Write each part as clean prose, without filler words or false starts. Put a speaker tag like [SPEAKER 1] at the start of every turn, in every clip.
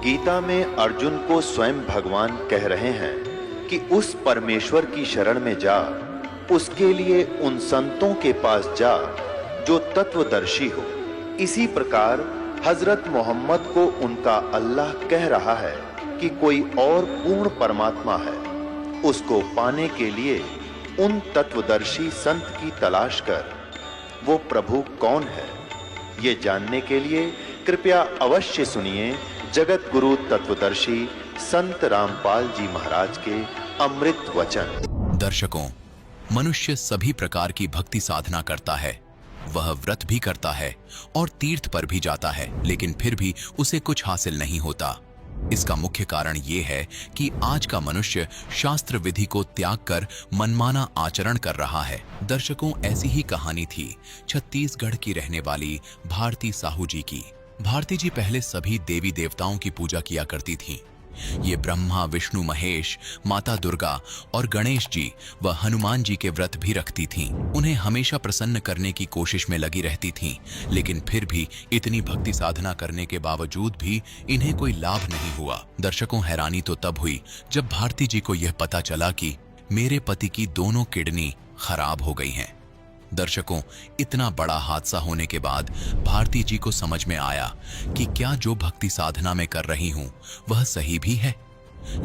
[SPEAKER 1] गीता में अर्जुन को स्वयं भगवान कह रहे हैं कि उस परमेश्वर की शरण में जा, उसके लिए उन संतों के पास जा जो तत्वदर्शी हो। इसी प्रकार हजरत मोहम्मद को उनका अल्लाह कह रहा है कि कोई और पूर्ण परमात्मा है। उसको पाने के लिए उन तत्वदर्शी संत की तलाश कर। वो प्रभु कौन है, ये जानने के लिए कृपया अवश्य सुनिए जगत गुरु तत्वदर्शी संत रामपाल जी महाराज के अमृत वचन।
[SPEAKER 2] दर्शकों, मनुष्य सभी प्रकार की भक्ति साधना करता है। वह व्रत भी करता है और तीर्थ पर भी जाता है, लेकिन फिर भी उसे कुछ हासिल नहीं होता। इसका मुख्य कारण ये है कि आज का मनुष्य शास्त्र विधि को त्याग कर मनमाना आचरण कर रहा है। दर्शकों, ऐसी ही कहानी थी छत्तीसगढ़ की रहने वाली भारती साहू जी की। भारती जी पहले सभी देवी देवताओं की पूजा किया करती थीं। ये ब्रह्मा, विष्णु, महेश, माता दुर्गा और गणेश जी व हनुमान जी के व्रत भी रखती थीं। उन्हें हमेशा प्रसन्न करने की कोशिश में लगी रहती थीं, लेकिन फिर भी इतनी भक्ति साधना करने के बावजूद भी इन्हें कोई लाभ नहीं हुआ। दर्शकों, हैरानी तो तब हुई जब भारती जी को यह पता चला कि मेरे पति की दोनों किडनी खराब हो गई हैं। दर्शकों, इतना बड़ा हादसा होने के बाद भारती जी को समझ में आया कि क्या जो भक्ति साधना में कर रही हूं वह सही भी है।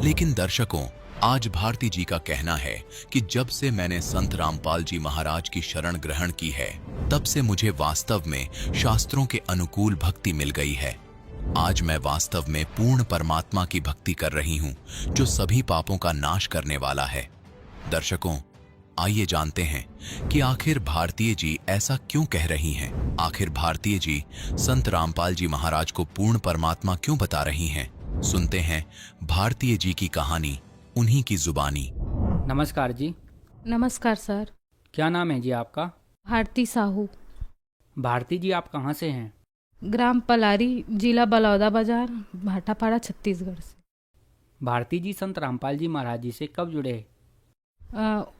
[SPEAKER 2] लेकिन दर्शकों, आज भारती जी का कहना है कि जब से मैंने संत रामपाल जी महाराज की शरण ग्रहण की है, तब से मुझे वास्तव में शास्त्रों के अनुकूल भक्ति मिल गई है। आज मैं वास्तव में पूर्ण परमात्मा की भक्ति कर रही हूं, जो सभी पापों का नाश करने वाला है। दर्शकों, आइए जानते हैं कि आखिर भारतीय जी ऐसा क्यों कह रही हैं। आखिर भारतीय जी संत रामपाल जी महाराज को पूर्ण परमात्मा क्यों बता रही हैं। सुनते हैं भारतीय जी की कहानी उन्हीं की जुबानी।
[SPEAKER 3] नमस्कार जी।
[SPEAKER 4] नमस्कार सर।
[SPEAKER 3] क्या नाम है जी आपका?
[SPEAKER 4] भारती साहू।
[SPEAKER 3] भारती जी, आप कहाँ से हैं?
[SPEAKER 4] ग्राम पलारी, जिला बलौदाबाजार, भाटापाड़ा, छत्तीसगढ़ से।
[SPEAKER 3] भारती जी संत रामपाल जी महाराज जी से कब जुड़े?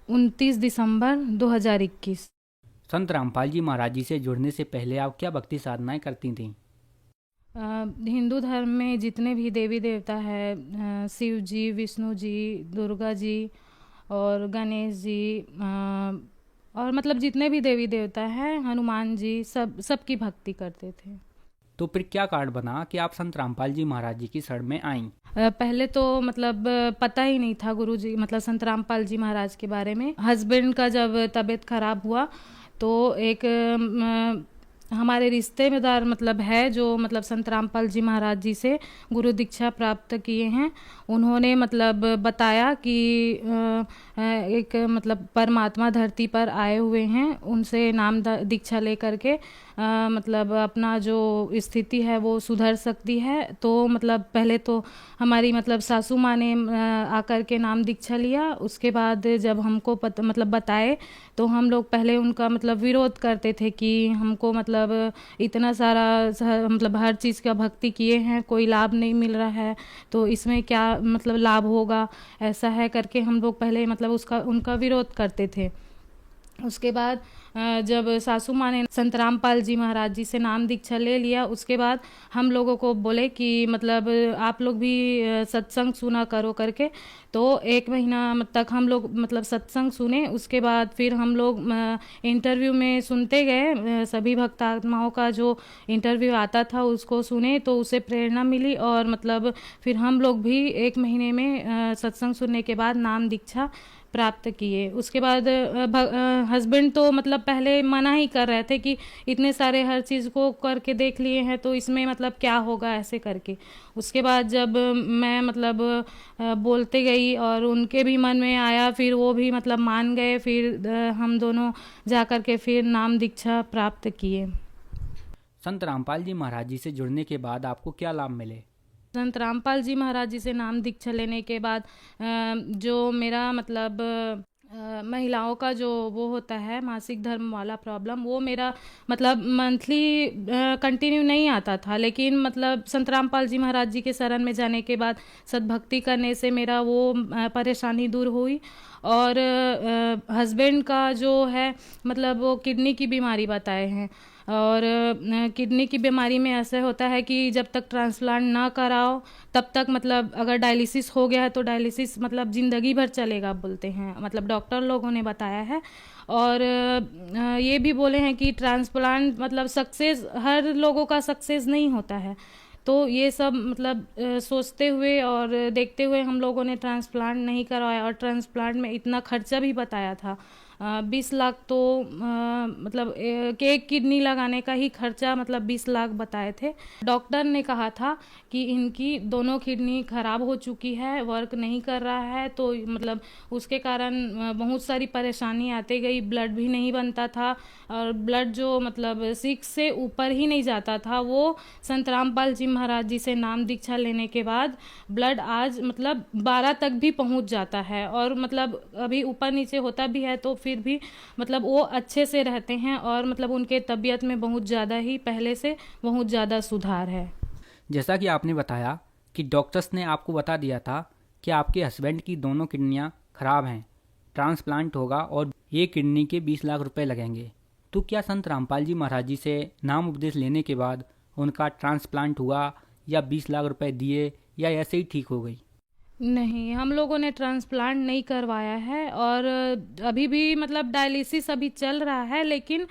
[SPEAKER 4] 29 दिसंबर 2021।
[SPEAKER 3] संत रामपाल जी महाराज जी से जुड़ने से पहले आप क्या भक्ति साधनाएं करती थीं?
[SPEAKER 4] हिंदू धर्म में जितने भी देवी देवता है, शिव जी, विष्णु जी, दुर्गा जी और गणेश जी, और मतलब जितने भी देवी देवता हैं, हनुमान जी, सबकी भक्ति करते थे।
[SPEAKER 3] तो फिर क्या कारण बना कि आप संत रामपाल जी महाराज जी की शरण में आईं?
[SPEAKER 4] पहले तो मतलब पता ही नहीं था गुरु जी, मतलब संत रामपाल जी महाराज के बारे में। हस्बैंड का जब तबीयत खराब हुआ तो एक हमारे रिश्तेदार मतलब है जो मतलब संत रामपाल जी महाराज जी से गुरु दीक्षा प्राप्त किए हैं। उन्होंने मतलब बताया कि एक मतलब परमात्मा धरती पर आए हुए हैं, उनसे नाम दीक्षा लेकर के मतलब अपना जो स्थिति है वो सुधर सकती है। तो मतलब पहले तो हमारी मतलब सासू माँ ने आकर के नाम दीक्षा लिया। उसके बाद जब हमको मतलब बताए तो हम लोग पहले उनका मतलब विरोध करते थे कि हमको मतलब इतना सारा मतलब हर चीज़ का भक्ति किए हैं, कोई लाभ नहीं मिल रहा है, तो इसमें क्या मतलब लाभ होगा, ऐसा है करके हम लोग पहले मतलब उनका विरोध करते थे। उसके बाद जब सासू माँ ने संत रामपाल जी महाराज जी से नाम दीक्षा ले लिया, उसके बाद हम लोगों को बोले कि मतलब आप लोग भी सत्संग सुना करो करके। तो 1 महीना तक हम लोग मतलब सत्संग सुने। उसके बाद फिर हम लोग इंटरव्यू में सुनते गए, सभी भक्तात्माओं का जो इंटरव्यू आता था उसको सुने, तो उससे प्रेरणा मिली और मतलब फिर हम लोग भी 1 महीने में सत्संग सुनने के बाद नाम दीक्षा प्राप्त किए। उसके बाद हस्बैंड तो मतलब पहले मना ही कर रहे थे कि इतने सारे हर चीज़ को करके देख लिए हैं तो इसमें मतलब क्या होगा, ऐसे करके। उसके बाद जब मैं मतलब बोलते गई और उनके भी मन में आया, फिर वो भी मतलब मान गए। फिर हम दोनों जा कर के फिर नाम दीक्षा प्राप्त किए।
[SPEAKER 3] संत रामपाल जी महाराज जी से जुड़ने के बाद आपको क्या लाभ मिले?
[SPEAKER 4] संत रामपाल जी महाराज जी से नाम दीक्षा लेने के बाद जो मेरा मतलब महिलाओं का जो वो होता है मासिक धर्म वाला प्रॉब्लम, वो मेरा मतलब मंथली कंटिन्यू नहीं आता था, लेकिन मतलब संत रामपाल जी महाराज जी के शरण में जाने के बाद सद्भक्ति करने से मेरा वो परेशानी दूर हुई। और हस्बैंड का जो है मतलब वो किडनी की बीमारी बताए हैं। और किडनी की बीमारी में ऐसा होता है कि जब तक ट्रांसप्लांट ना कराओ तब तक मतलब अगर डायलिसिस हो गया है तो डायलिसिस मतलब ज़िंदगी भर चलेगा बोलते हैं, मतलब डॉक्टर लोगों ने बताया है। और ये भी बोले हैं कि ट्रांसप्लांट मतलब सक्सेस हर लोगों का सक्सेस नहीं होता है। तो ये सब मतलब सोचते हुए और देखते हुए हम लोगों ने ट्रांसप्लांट नहीं करवाया। और ट्रांसप्लांट में इतना खर्चा भी बताया था, 20 लाख तो मतलब एक किडनी लगाने का ही खर्चा मतलब 20 लाख बताए थे। डॉक्टर ने कहा था कि इनकी दोनों किडनी खराब हो चुकी है, वर्क नहीं कर रहा है, तो मतलब उसके कारण बहुत सारी परेशानी आती गई। ब्लड भी नहीं बनता था और ब्लड जो मतलब 6 से ऊपर ही नहीं जाता था। वो संत रामपाल जी महाराज जी से नाम दीक्षा लेने के बाद ब्लड आज मतलब 12 तक भी पहुंच जाता है। और मतलब अभी ऊपर नीचे होता भी है तो फिर भी मतलब वो अच्छे से रहते हैं और मतलब उनके तबीयत में बहुत ज़्यादा ही पहले से बहुत ज़्यादा सुधार है।
[SPEAKER 3] जैसा कि आपने बताया कि डॉक्टर्स ने आपको बता दिया था कि आपके हस्बैंड की दोनों किडनियां खराब हैं, ट्रांसप्लांट होगा और ये किडनी के 20 लाख रुपए लगेंगे। तो क्या संत रामपाल जी महाराज जी से नाम उपदेश लेने के बाद उनका ट्रांसप्लांट हुआ या 20 लाख रुपए दिए या ऐसे ही ठीक हो गई?
[SPEAKER 4] नहीं, हम लोगों ने ट्रांसप्लांट नहीं करवाया है और अभी भी मतलब डायलिसिस अभी चल रहा है। लेकिन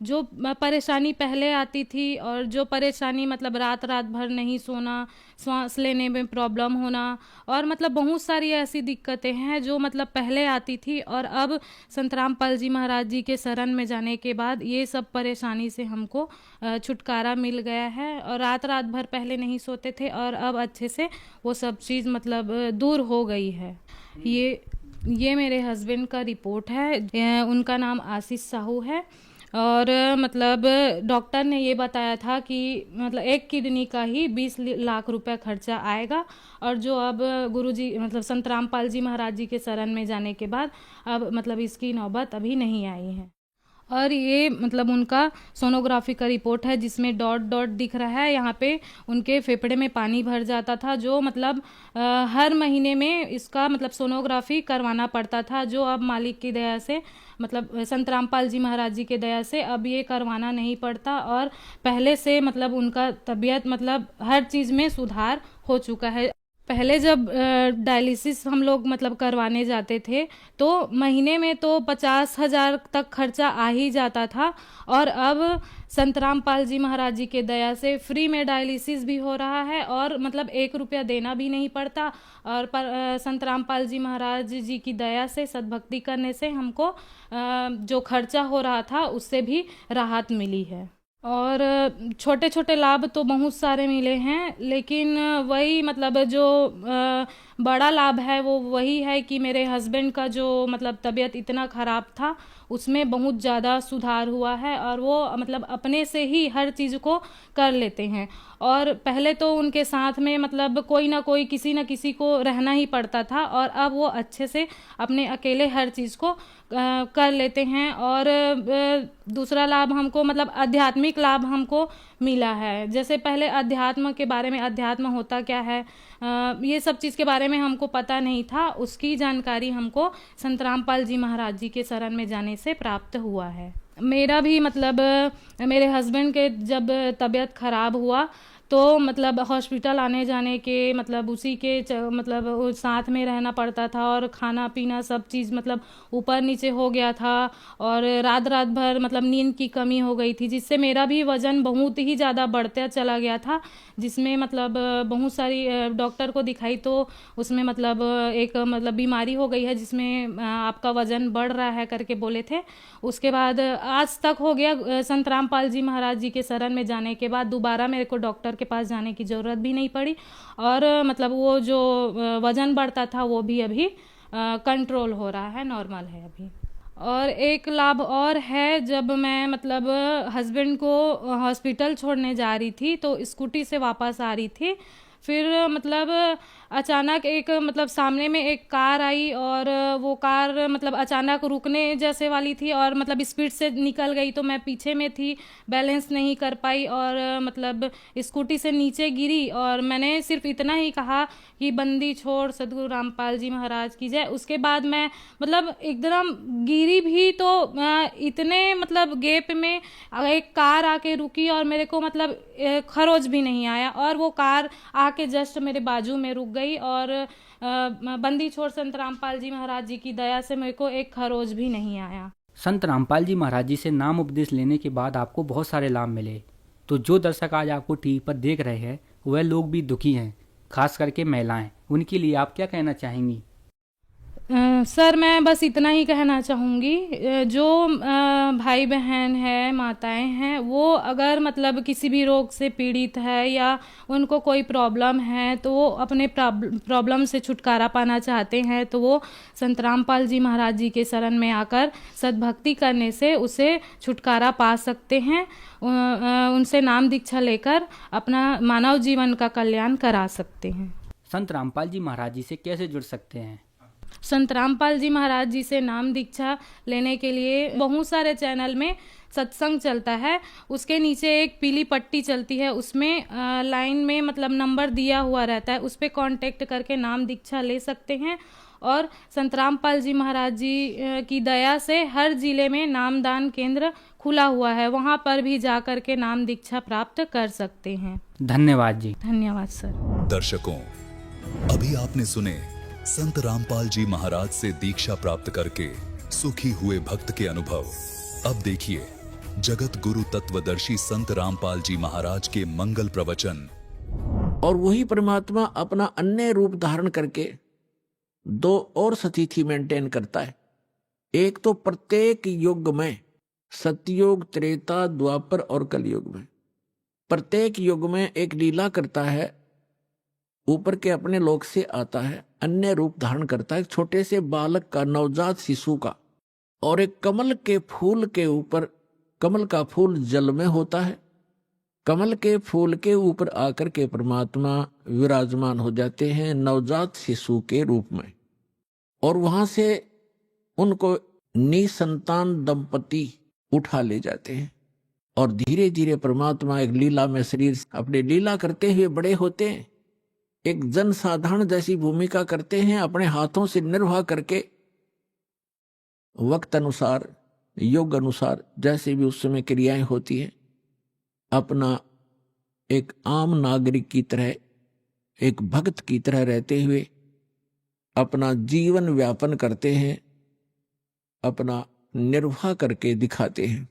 [SPEAKER 4] जो परेशानी पहले आती थी और जो परेशानी मतलब रात रात भर नहीं सोना, सांस लेने में प्रॉब्लम होना और मतलब बहुत सारी ऐसी दिक्कतें हैं जो मतलब पहले आती थी। और अब संत रामपाल जी महाराज जी के शरण में जाने के बाद ये सब परेशानी से हमको छुटकारा मिल गया है। और रात रात भर पहले नहीं सोते थे और अब अच्छे से वो सब चीज़ मतलब दूर हो गई है। ये मेरे हस्बैंड का रिपोर्ट है, उनका नाम आशीष साहू है। और मतलब डॉक्टर ने ये बताया था कि मतलब एक किडनी का ही 20 लाख रुपए खर्चा आएगा। और जो अब गुरुजी मतलब संत रामपाल जी महाराज जी के शरण में जाने के बाद अब मतलब इसकी नौबत अभी नहीं आई है। और ये मतलब उनका सोनोग्राफी का रिपोर्ट है जिसमें डॉट डॉट दिख रहा है। यहाँ पे उनके फेफड़े में पानी भर जाता था, जो मतलब हर महीने में इसका मतलब सोनोग्राफी करवाना पड़ता था, जो अब मालिक की दया से मतलब संत रामपाल जी महाराज जी के दया से अब ये करवाना नहीं पड़ता। और पहले से मतलब उनका तबीयत मतलब हर चीज़ में सुधार हो चुका है। पहले जब डायलिसिस हम लोग मतलब करवाने जाते थे तो महीने में तो 50,000 तक खर्चा आ ही जाता था। और अब संत रामपाल जी महाराज जी के दया से फ्री में डायलिसिस भी हो रहा है और मतलब 1 रुपया देना भी नहीं पड़ता। और संत रामपाल जी महाराज जी की दया से सद्भक्ति करने से हमको जो खर्चा हो रहा था उससे भी राहत मिली है। और छोटे छोटे लाभ तो बहुत सारे मिले हैं, लेकिन वही मतलब जो बड़ा लाभ है वो वही है कि मेरे हस्बैंड का जो मतलब तबीयत इतना ख़राब था उसमें बहुत ज़्यादा सुधार हुआ है और वो मतलब अपने से ही हर चीज़ को कर लेते हैं। और पहले तो उनके साथ में मतलब कोई ना कोई किसी ना किसी को रहना ही पड़ता था और अब वो अच्छे से अपने अकेले हर चीज़ को कर लेते हैं। और दूसरा लाभ हमको मतलब आध्यात्मिक लाभ हमको मिला है। जैसे पहले अध्यात्म के बारे में, अध्यात्म होता क्या है, ये सब चीज़ के बारे में हमको पता नहीं था, उसकी जानकारी हमको संत रामपाल जी महाराज जी के शरण में जाने से प्राप्त हुआ है। मेरा भी मतलब मेरे हस्बैंड के जब तबीयत ख़राब हुआ तो मतलब हॉस्पिटल आने जाने के मतलब उसी के मतलब साथ में रहना पड़ता था और खाना पीना सब चीज़ मतलब ऊपर नीचे हो गया था और रात रात भर मतलब नींद की कमी हो गई थी, जिससे मेरा भी वज़न बहुत ही ज़्यादा बढ़ता चला गया था। जिसमें मतलब बहुत सारी डॉक्टर को दिखाई तो उसमें मतलब एक मतलब बीमारी हो गई है जिसमें आपका वज़न बढ़ रहा है करके बोले थे। उसके बाद आज तक हो गया, संत रामपाल जी महाराज जी के शरण में जाने के बाद दोबारा मेरे को डॉक्टर के पास जाने की ज़रूरत भी नहीं पड़ी और मतलब वो जो वज़न बढ़ता था वो भी अभी कंट्रोल हो रहा है, नॉर्मल है अभी। और एक लाभ और है, जब मैं मतलब हस्बैंड को हॉस्पिटल छोड़ने जा रही थी तो स्कूटी से वापस आ रही थी, फिर मतलब अचानक एक मतलब सामने में एक कार आई और वो कार मतलब अचानक रुकने जैसे वाली थी और मतलब स्पीड से निकल गई, तो मैं पीछे में थी, बैलेंस नहीं कर पाई और मतलब स्कूटी से नीचे गिरी। और मैंने सिर्फ इतना ही कहा कि बंदी छोड़ सदगुरु रामपाल जी महाराज की जय। उसके बाद मैं मतलब एकदम गिरी भी तो इतने मतलब गैप में एक कार आके रुकी और मेरे को मतलब खरोच भी नहीं आया, और वो कार आके जस्ट मेरे बाजू में रुक गई और बंदी छोड़ संत रामपाल जी महाराज जी की दया से मेरे को एक खरोच भी नहीं आया।
[SPEAKER 3] संत रामपाल जी महाराज जी से नाम उपदेश लेने के बाद आपको बहुत सारे लाभ मिले। तो जो दर्शक आज आपको टीवी पर देख रहे हैं वह लोग भी दुखी हैं, खास करके महिलाएं, उनके लिए आप क्या कहना चाहेंगी?
[SPEAKER 4] सर मैं बस इतना ही कहना चाहूँगी, जो भाई बहन है, माताएं हैं, वो अगर मतलब किसी भी रोग से पीड़ित है या उनको कोई प्रॉब्लम है तो वो अपने प्रॉब्लम से छुटकारा पाना चाहते हैं तो वो संत रामपाल जी महाराज जी के शरण में आकर सद्भक्ति करने से उसे छुटकारा पा सकते हैं। उनसे नाम दीक्षा लेकर अपना मानव जीवन का कल्याण करा सकते हैं।
[SPEAKER 3] संत रामपाल जी महाराज जी से कैसे जुड़ सकते हैं?
[SPEAKER 4] संत रामपाल जी महाराज जी से नाम दीक्षा लेने के लिए बहुत सारे चैनल में सत्संग चलता है, उसके नीचे एक पीली पट्टी चलती है, उसमें लाइन में मतलब नंबर दिया हुआ रहता है, उस पर कांटेक्ट करके नाम दीक्षा ले सकते हैं। और संत रामपाल जी महाराज जी की दया से हर जिले में नामदान केंद्र खुला हुआ है, वहाँ पर भी जा कर के नाम दीक्षा प्राप्त कर सकते हैं।
[SPEAKER 3] धन्यवाद जी।
[SPEAKER 4] धन्यवाद सर।
[SPEAKER 5] दर्शकों, अभी आपने सुने संत रामपाल जी महाराज से दीक्षा प्राप्त करके सुखी हुए भक्त के अनुभव। अब देखिए जगत गुरु तत्वदर्शी संत रामपाल जी महाराज के मंगल प्रवचन।
[SPEAKER 6] और वही परमात्मा अपना अन्य रूप धारण करके दो और स्थिति मेंटेन करता है। एक तो प्रत्येक युग में, सतयुग, त्रेता, द्वापर और कलयुग में, प्रत्येक युग में एक लीला करता है, ऊपर के अपने लोक से आता है, अन्य रूप धारण करता है, छोटे से बालक का, नवजात शिशु का। और एक कमल के फूल के ऊपर, कमल का फूल जल में होता है, कमल के फूल के ऊपर आकर के परमात्मा विराजमान हो जाते हैं नवजात शिशु के रूप में। और वहां से उनको निसंतान दंपति उठा ले जाते हैं और धीरे धीरे परमात्मा एक लीला में शरीर अपने लीला करते हुए बड़े होते हैं, एक जन साधारण जैसी भूमिका करते हैं, अपने हाथों से निर्वाह करके वक्त अनुसार, योग अनुसार जैसे भी उस समय क्रियाएं होती हैं, अपना एक आम नागरिक की तरह, एक भक्त की तरह रहते हुए अपना जीवन व्यापन करते हैं, अपना निर्वाह करके दिखाते हैं।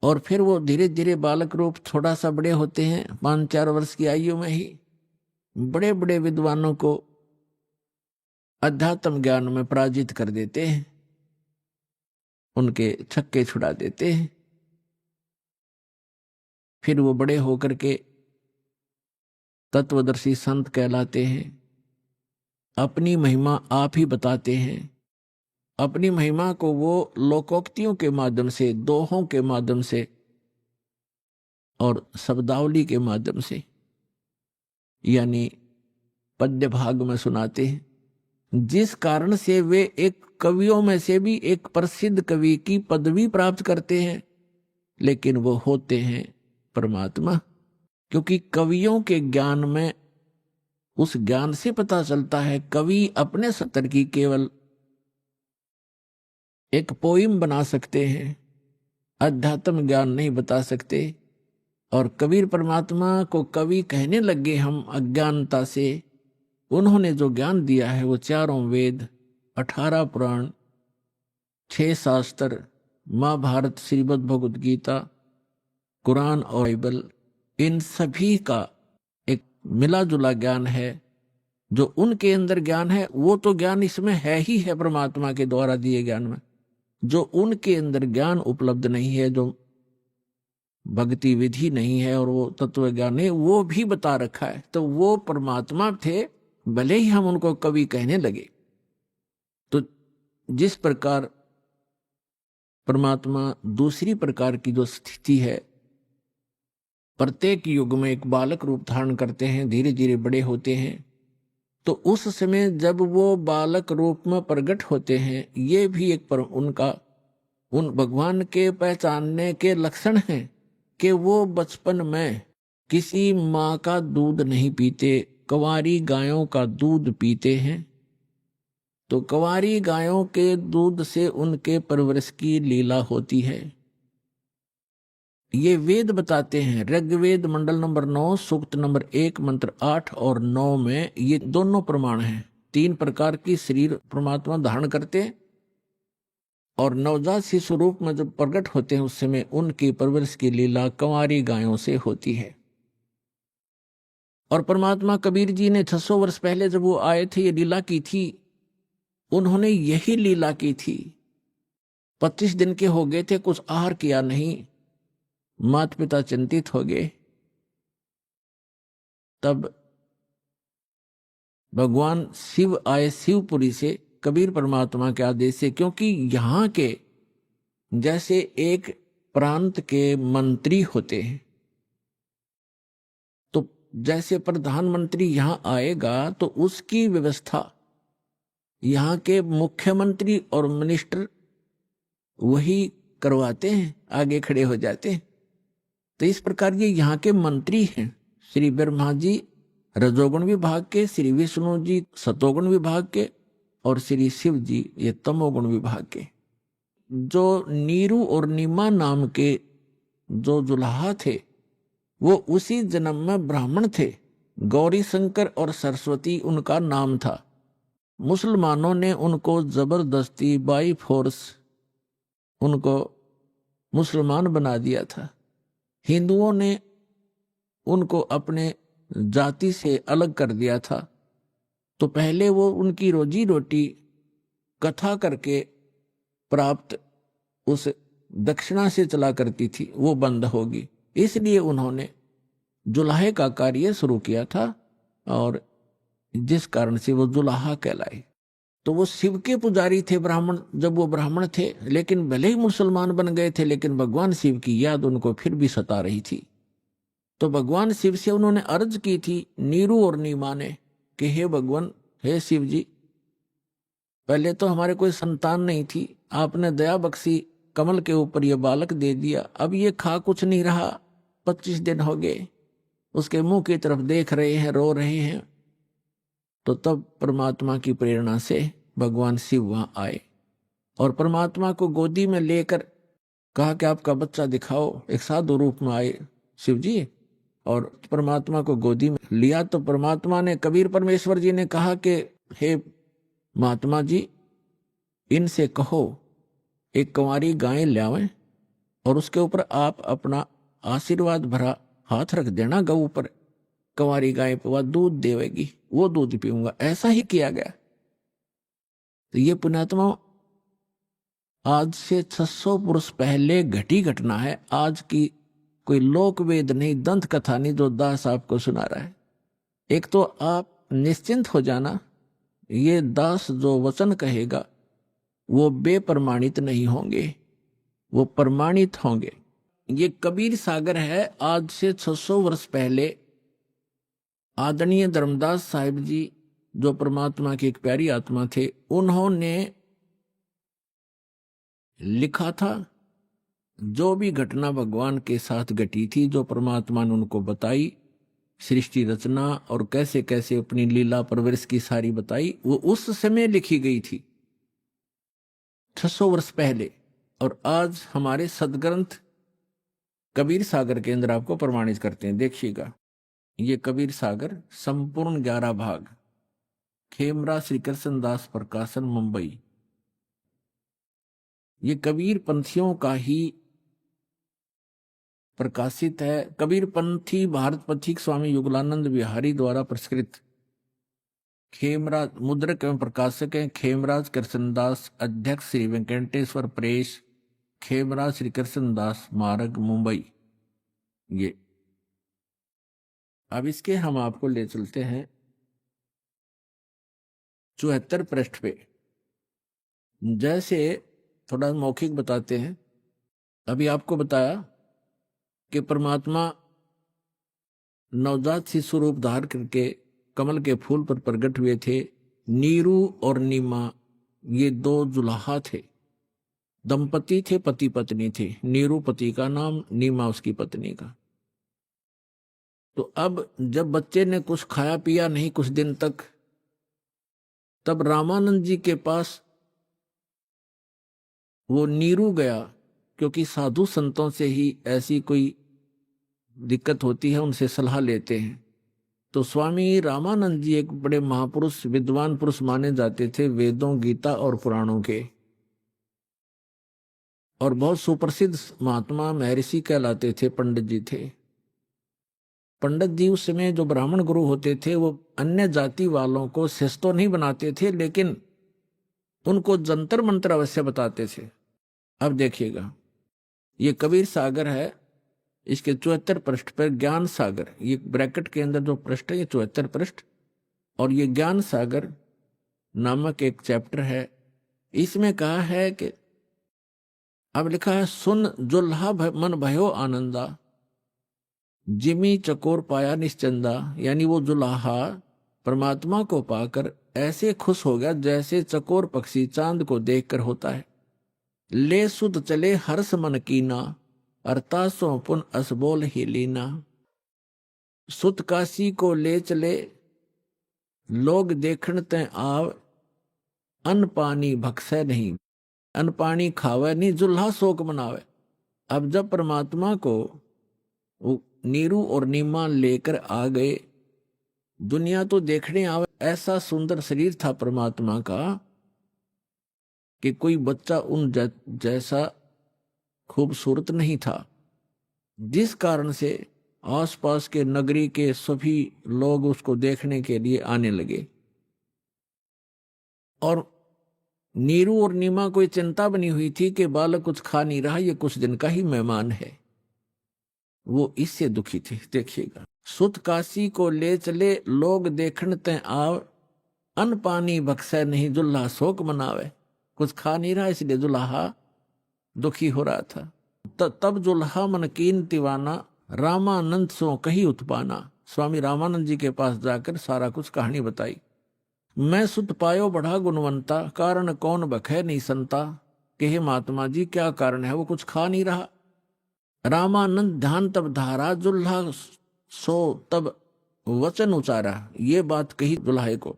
[SPEAKER 6] और फिर वो धीरे धीरे बालक रूप थोड़ा सा बड़े होते हैं, 5-4 वर्ष की आयु में ही बड़े बड़े विद्वानों को अध्यात्म ज्ञान में पराजित कर देते हैं, उनके छक्के छुड़ा देते हैं। फिर वो बड़े होकर के तत्वदर्शी संत कहलाते हैं, अपनी महिमा आप ही बताते हैं। अपनी महिमा को वो लोकोक्तियों के माध्यम से, दोहों के माध्यम से और शब्दावली के माध्यम से, यानी पद्य भाग में सुनाते हैं, जिस कारण से वे एक कवियों में से भी एक प्रसिद्ध कवि की पदवी प्राप्त करते हैं। लेकिन वो होते हैं परमात्मा, क्योंकि कवियों के ज्ञान में, उस ज्ञान से पता चलता है कवि अपने स्तर की केवल एक पोइम बना सकते हैं, अध्यात्म ज्ञान नहीं बता सकते। और कबीर परमात्मा को कवि कहने लगे हम अज्ञानता से। उन्होंने जो ज्ञान दिया है वो 4 वेद, 18 पुराण, 6 शास्त्र, महाभारत, श्रीमद् भगवद गीता, कुरान और बाइबल, इन सभी का एक मिला जुला ज्ञान है। जो उनके अंदर ज्ञान है वो तो ज्ञान इसमें है ही है, परमात्मा के द्वारा दिए ज्ञान में। जो उनके अंदर ज्ञान उपलब्ध नहीं है, जो भक्ति विधि नहीं है और वो तत्व ज्ञान है, वो भी बता रखा है। तो वो परमात्मा थे, भले ही हम उनको कवि कहने लगे। तो जिस प्रकार परमात्मा दूसरी प्रकार की जो स्थिति है प्रत्येक युग में एक बालक रूप धारण करते हैं, धीरे धीरे बड़े होते हैं। तो उस समय जब वो बालक रूप में प्रकट होते हैं, ये भी एक उनका उन भगवान के पहचानने के लक्षण हैं कि वो बचपन में किसी माँ का दूध नहीं पीते, कंवारी गायों का दूध पीते हैं। तो कंवारी गायों के दूध से उनके परवरिश की लीला होती है। ये वेद बताते हैं, ऋग्वेद मंडल नंबर 9 सूक्त नंबर 1 मंत्र 8 और 9 में ये दोनों प्रमाण हैं। 3 प्रकार की शरीर परमात्मा धारण करते हैं और नवजात शिशु रूप में जब प्रकट होते हैं उस समय उनकी परवरिश की लीला कंवारी गायों से होती है। और परमात्मा कबीर जी ने 600 वर्ष पहले जब वो आए थे, ये लीला की थी, उन्होंने यही लीला की थी। 25 दिन के हो गए थे, कुछ आहार किया नहीं, माता पिता चिंतित हो गए। तब भगवान शिव आए शिवपुरी से कबीर परमात्मा के आदेश से, क्योंकि यहां के जैसे एक प्रांत के मंत्री होते हैं, तो जैसे प्रधानमंत्री यहां आएगा तो उसकी व्यवस्था यहां के मुख्यमंत्री और मिनिस्टर वही करवाते हैं, आगे खड़े हो जाते हैं। तो इस प्रकार ये यहाँ के मंत्री हैं। श्री ब्रह्मा जी रजोगुण विभाग के, श्री विष्णु जी सतोगुण विभाग के और श्री शिव जी ये तमोगुण विभाग के। जो नीरू और नीमा नाम के जो जुलाहा थे वो उसी जन्म में ब्राह्मण थे। गौरी शंकर और सरस्वती उनका नाम था। मुसलमानों ने उनको जबरदस्ती बाई फोर्स उनको मुसलमान बना दिया था। हिंदुओं ने उनको अपने जाति से अलग कर दिया था। तो पहले वो उनकी रोजी रोटी कथा करके प्राप्त उस दक्षिणा से चला करती थी, वो बंद होगी। इसलिए उन्होंने जुलाहे का कार्य शुरू किया था और जिस कारण से वो जुलाहा कहलाए। तो वो शिव के पुजारी थे ब्राह्मण, जब वो ब्राह्मण थे, लेकिन भले ही मुसलमान बन गए थे, लेकिन भगवान शिव की याद उनको फिर भी सता रही थी। तो भगवान शिव से उन्होंने अर्ज की थी, नीरू और नीमा ने, कि हे भगवान, हे शिव जी, पहले तो हमारे कोई संतान नहीं थी, आपने दया बख्शी, कमल के ऊपर ये बालक दे दिया, अब ये खा कुछ नहीं रहा, 25 दिन हो गए, उसके मुंह की तरफ देख रहे हैं, रो रहे हैं। तो तब परमात्मा की प्रेरणा से भगवान शिव वहां आए और परमात्मा को गोदी में लेकर कहा कि आपका बच्चा दिखाओ। एक साधु रूप में आए शिव जी और परमात्मा को गोदी में लिया। तो परमात्मा ने, कबीर परमेश्वर जी ने कहा कि हे महात्मा जी, इनसे कहो एक कंवारी गाय लावें और उसके ऊपर आप अपना आशीर्वाद भरा हाथ रख देना गऊ पर, कंवारी गाय पर वह दूध देवेगी, वो दूध पीऊंगा। ऐसा ही किया गया। तो ये पुण्यात्मा आज से 600 वर्ष पहले घटी घटना है। आज की कोई लोक वेद नहीं, दंत कथा नहीं जो दास आपको सुना रहा है। एक तो आप निश्चिंत हो जाना, ये दास जो वचन कहेगा वो बेप्रमाणित नहीं होंगे, वो प्रमाणित होंगे। ये कबीर सागर है। आज से 600 वर्ष पहले आदरणीय धर्मदास साहिब जी, जो परमात्मा की एक प्यारी आत्मा थे, उन्होंने लिखा था जो भी घटना भगवान के साथ घटी थी, जो परमात्मा ने उनको बताई, सृष्टि रचना और कैसे कैसे अपनी लीला परवरिश की सारी बताई, वो उस समय लिखी गई थी 600 वर्ष पहले। और आज हमारे सदग्रंथ कबीर सागर के अंदर आपको प्रमाणित करते हैं। देखिएगा, ये कबीर सागर संपूर्ण 11 भाग, खेमरा श्री कृष्ण दास प्रकाशन मुंबई। ये कबीर पंथियों का ही प्रकाशित है। कबीर पंथी भारत पथिक स्वामी युगलानंद बिहारी द्वारा प्रस्कृत। खेमराज मुद्रक एवं प्रकाशक हैं खेमराज कृष्णदास, अध्यक्ष श्री वेंकटेश्वर प्रेस, खेमराज श्री कृष्णदास मार्ग मुंबई। ये अब इसके हम आपको ले चलते हैं 74 पृष्ठ पे। जैसे थोड़ा मौखिक बताते हैं। अभी आपको बताया कि परमात्मा नवजात शिशु रूप धार करके कमल के फूल पर प्रकट हुए थे। नीरू और नीमा ये दो जुलाहा थे, दंपति थे, पति पत्नी थे। नीरू पति का नाम, नीमा उसकी पत्नी का। तो अब जब बच्चे ने कुछ खाया पिया नहीं कुछ दिन तक, तब रामानंद जी के पास वो नीरू गया, क्योंकि साधु संतों से ही ऐसी कोई दिक्कत होती है, उनसे सलाह लेते हैं। तो स्वामी रामानंद जी एक बड़े महापुरुष, विद्वान पुरुष माने जाते थे, वेदों, गीता और पुराणों के, और बहुत सुप्रसिद्ध महात्मा महर्षि कहलाते थे, पंडित जी थे। पंडित जी उस समय जो ब्राह्मण गुरु होते थे वो अन्य जाति वालों को शिष्य तो नहीं बनाते थे, लेकिन उनको जंतर मंत्र अवश्य बताते थे। अब देखिएगा, ये कबीर सागर है, इसके 74 पृष्ठ पर ज्ञान सागर, ये ब्रैकेट के अंदर जो पृष्ठ है ये 74 पृष्ठ, और ये ज्ञान सागर नामक एक चैप्टर है। इसमें कहा है कि अब लिखा है, सुन जुल्हा मन भयो आनंदा, जिमी चकोर पाया निश्चंदा। यानी वो जुल्हा परमात्मा को पाकर ऐसे खुश हो गया जैसे चकोर पक्षी चांद को देखकर होता है। ले सुध चले हर्ष मन कीना, अरतासों पुन असबोल ही लीना। सुत काशी को ले चले लोग देखण तय आव, अन्न पानी भक्सै नहीं, अन्न पानी खावे नहीं, जुल्हा शोक मनावे। अब जब परमात्मा को नीरू और नीमा लेकर आ गए, दुनिया तो देखने आवे, ऐसा सुंदर शरीर था परमात्मा का कि कोई बच्चा उन जैसा खूबसूरत नहीं था, जिस कारण से आसपास के नगरी के सभी लोग उसको देखने के लिए आने लगे। और नीरू और नीमा को चिंता बनी हुई थी कि बालक कुछ खा नहीं रहा, ये कुछ दिन का ही मेहमान है, वो इससे दुखी थे। देखिएगा, सुत काशी को ले चले लोग देखण तय आव, अन्न पानी बख्शे नहीं, जुल्हा शोक मनावे। कुछ खा नहीं रहा इसलिए जुल्हा दुखी हो रहा था। तब जुल्हा मन कीन तिवाना, रामानंद सो कही उत्पाना। स्वामी रामानंद जी के पास जाकर सारा कुछ कहानी बताई। मैं सुत पायो बढ़ा गुणवंता, कारण कौन बखे नहीं संता। कहे महात्मा जी क्या कारण है, वो कुछ खा नहीं रहा। रामानंद ध्यान तब धारा, जुल्हा सो तब वचन उचारा। ये बात कही दुल्हे को,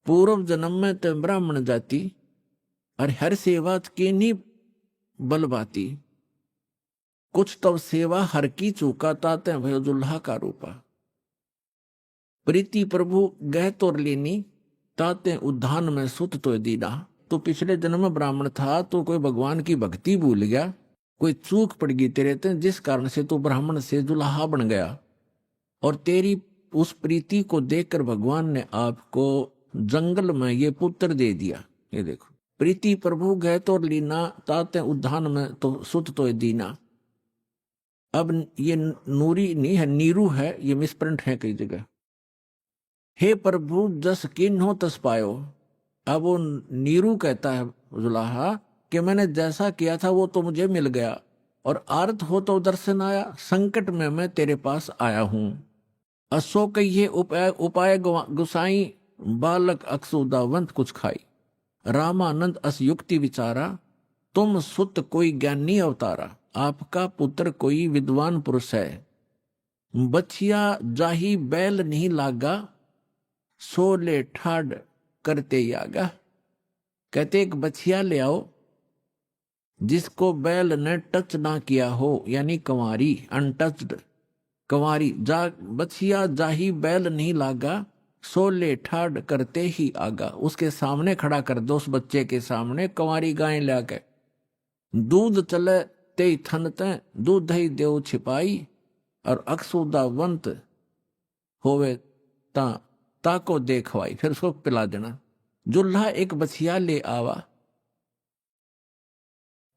[SPEAKER 6] पूर्व जन्म में ते ब्राह्मण जाति, और हर सेवा की नहीं बलबाती। कुछ तब सेवा हर की चूका, ताते भयो जुल्हा का रूपा। प्रीति प्रभु गह तोर लेनी, ताते उद्धान में सुत तो दीना। तो पिछले जन्म में ब्राह्मण था, तो कोई भगवान की भक्ति भूल गया, कोई चूक पड़ गई तेरे ते, जिस कारण से तू ब्राह्मण से जुल्हा बन गया। और तेरी उस प्रीति को देखकर भगवान ने आपको जंगल में ये पुत्र दे दिया। ये देखो, प्रीति प्रभु गए तो लीना, ताते उद्धान में तो सुत तो दीना। अब ये नूरी नहीं है, नीरू है, ये मिसप्रिंट है कई जगह। हे प्रभु जस किन हो तस पायो। अब वो नीरू कहता है जुल्हा कि मैंने जैसा किया था वो तो मुझे मिल गया, और आर्त हो तो दर्शन आया, संकट में मैं तेरे पास आया हूं। असो कहिए उपाय गुसाई, बालक अक्सुदावंत कुछ खाई। रामानंद अस युक्ति विचारा, तुम सुत कोई ज्ञानी अवतारा। आपका पुत्र कोई विद्वान पुरुष है। बछिया जाही बैल नहीं लागा, सोले ठाड करते यागा। कहते एक बछिया ले आओ जिसको बैल ने टच ना किया हो, यानी कंवारी, अनटच्ड कंवारी। बछिया जाही बैल नहीं लागा, सोले ठाड करते ही आगा। उसके सामने खड़ा कर दो, उस बच्चे के सामने कंवारी गाय लाके। दूध चले ते थन ते, दूध ही देव छिपाई, और अक्सुदावंत होवे ताको देखवाई। फिर उसको पिला देना। जुल्हा एक बछिया ले आवा,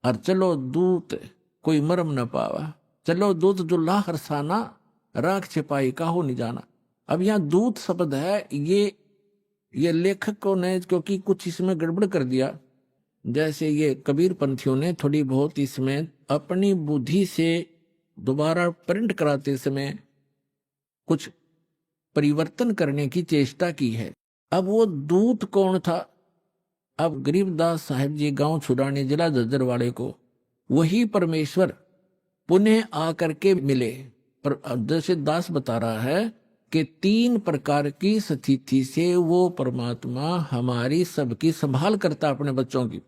[SPEAKER 6] और चलो दूत कोई मरम न पावा। चलो दूत जुल्हा हरसाना, राख छिपाई काहो नहीं जाना। अब यहाँ दूत शब्द है, ये लेखकों ने क्योंकि कुछ इसमें गड़बड़ कर दिया, जैसे ये कबीर पंथियों ने थोड़ी बहुत इसमें अपनी बुद्धि से दोबारा प्रिंट कराते समय कुछ परिवर्तन करने की चेष्टा की है। अब वो दूत कौन था? अब गरीबदास साहिब जी गांव छुड़ाने जिला जज्जरवाड़े को वही परमेश्वर पुनः आकर के मिले। पर जैसे दास बता रहा है कि 3 प्रकार की स्थिति से वो परमात्मा हमारी सबकी संभाल करता अपने बच्चों की।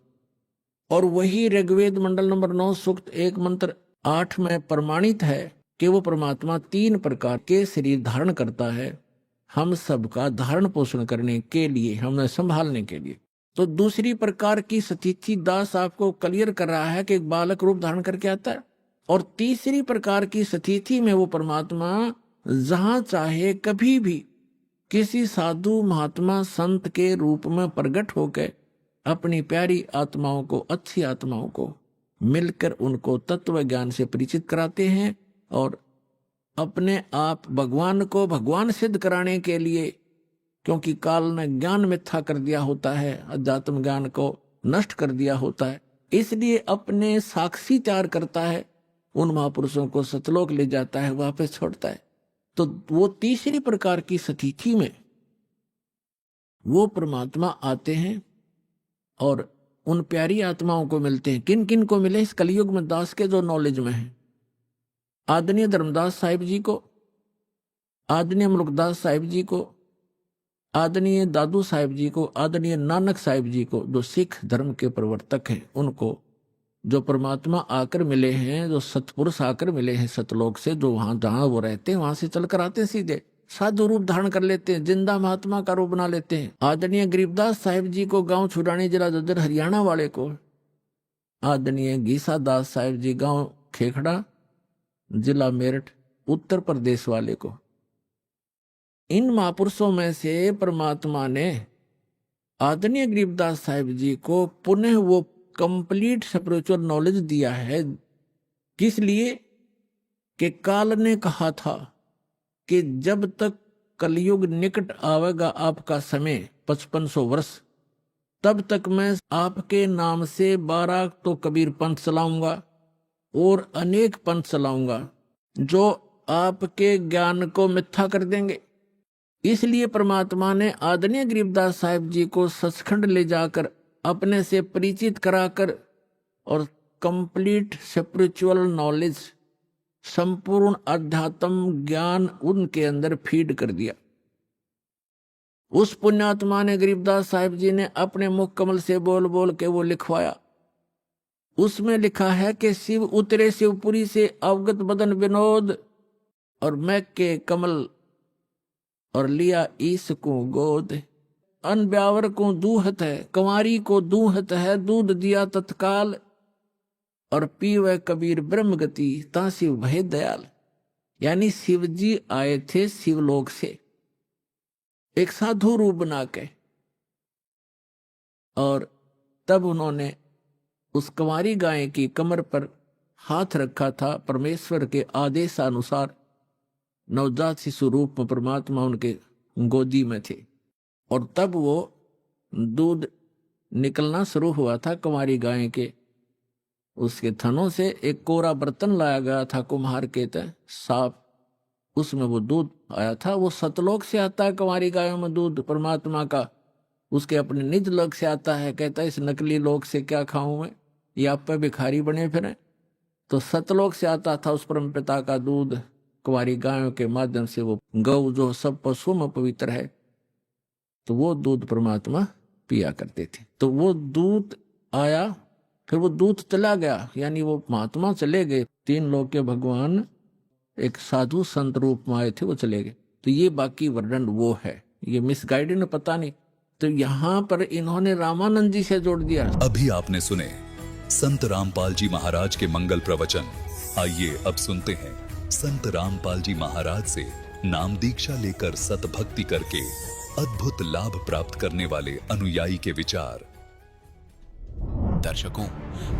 [SPEAKER 6] और वही ऋग्वेद मंडल नंबर 9 सूक्त 1 मंत्र 8 में प्रमाणित है कि वो परमात्मा 3 प्रकार के शरीर धारण करता है हम सबका धारण पोषण करने के लिए, हमें संभालने के लिए। तो दूसरी प्रकार की स्थिति दास आपको क्लियर कर रहा है कि एक बालक रूप धारण करके आता है। और तीसरी प्रकार की स्थिति में वो परमात्मा जहां चाहे कभी भी किसी साधु महात्मा संत के रूप में प्रकट होकर अपनी प्यारी आत्माओं को, अच्छी आत्माओं को मिलकर उनको तत्व ज्ञान से परिचित कराते हैं और अपने आप भगवान को भगवान सिद्ध कराने के लिए, क्योंकि काल ने ज्ञान मिथ्या कर दिया होता है, अध्यात्म ज्ञान को नष्ट कर दिया होता है, इसलिए अपने साक्षी तैयार करता है, उन महापुरुषों को सतलोक ले जाता है, वापस छोड़ता है। तो वो तीसरी प्रकार की स्थिति में वो परमात्मा आते हैं और उन प्यारी आत्माओं को मिलते हैं। किन किन को मिले इस कलयुग में दास के जो नॉलेज में है? आदरणीय धर्मदास साहिब जी को, आदरणीय मुल्कदास साहिब जी को, आदरणीय दादू साहिब जी को, आदरणीय नानक साहिब जी को, जो सिख धर्म के प्रवर्तक हैं, उनको जो परमात्मा आकर मिले हैं, जो सतपुरुष आकर मिले हैं सतलोक से, जो वहां जहां वो रहते हैं वहां से चलकर आते हैं, सीधे साधु रूप धारण कर लेते हैं, जिंदा महात्मा का रूप बना लेते हैं। आदरणीय गरीबदास साहिब जी को गांव छुड़ानी जिला जज्जर हरियाणा वाले को, आदरणीय गीसा दास साहिब जी गांव खेखड़ा जिला मेरठ उत्तर प्रदेश वाले को, इन महापुरुषों में से परमात्मा ने आदरणीय गरीबदास साहिब जी को पुनः वो कंप्लीट स्पिरिचुअल नॉलेज दिया है। किस लिए? कि काल ने कहा था कि जब तक कलयुग निकट आवेगा आपका समय 5500 वर्ष, तब तक मैं आपके नाम से 12 तो कबीर पंथ चलाऊंगा और अनेक पंथ चलाऊंगा जो आपके ज्ञान को मिथ्या कर देंगे। इसलिए परमात्मा ने आदरणीय गरीबदास साहिब जी को सचखंड ले जाकर अपने से परिचित कराकर और कंप्लीट स्पिरिचुअल नॉलेज, संपूर्ण अध्यात्म ज्ञान उनके अंदर फीड कर दिया। उस पुण्यात्मा ने गरीबदास साहिब जी ने अपने मुख कमल से बोल बोल के वो लिखवाया। उसमें लिखा है कि शिव उतरे शिवपुरी से अवगत बदन विनोद और मैं के कमल और लिया ईस को गोद। अन ब्यावर को दूहत है, कंवारी को दूहत है, दूध दिया तत्काल और पीवे कबीर ब्रह्म गति ता शिव भय दयाल। यानी शिव जी आए थे शिवलोक से एक साधु रूप बना के, और तब उन्होंने उस कंवारी गाय की कमर पर हाथ रखा था। परमेश्वर के आदेशानुसार नवजात शिशु रूप में परमात्मा उनके गोदी में थे, और तब वो दूध निकलना शुरू हुआ था कंवारी गाय के। उसके थनों से एक कोरा बर्तन लाया गया था कुम्हार के तय साफ, उसमें वो दूध आया था। वो सतलोक से आता है कंवारी गायों में दूध परमात्मा का, उसके अपने निज लोक से आता है। कहता है इस नकली लोक से क्या खाऊं मैं, ये आप पे भिखारी बने फिरें। तो सतलोक से आता था उस परम पिता का दूध कुंवारी गायों के माध्यम से। वो गौ जो सब पशुओं में पवित्र है, तो वो दूध परमात्मा पिया करते थे। तो वो दूध आया, फिर वो दूध चला गया, यानी वो महात्मा चले गए। 3 लोक के भगवान एक साधु संत रूप में आए थे, वो चले गए। तो ये बाकी वर्णन वो है, ये मिसगाइडेड ने पता नहीं। तो यहाँ पर इन्होंने रामानंद जी से जोड़ दिया।
[SPEAKER 5] अभी आपने सुने संत रामपाल जी महाराज के मंगल प्रवचन। आइए अब सुनते हैं संत रामपाल जी महाराज से नाम दीक्षा लेकर सतभक्ति करके अद्भुत लाभ प्राप्त करने वाले अनुयायी के विचार।
[SPEAKER 2] दर्शकों,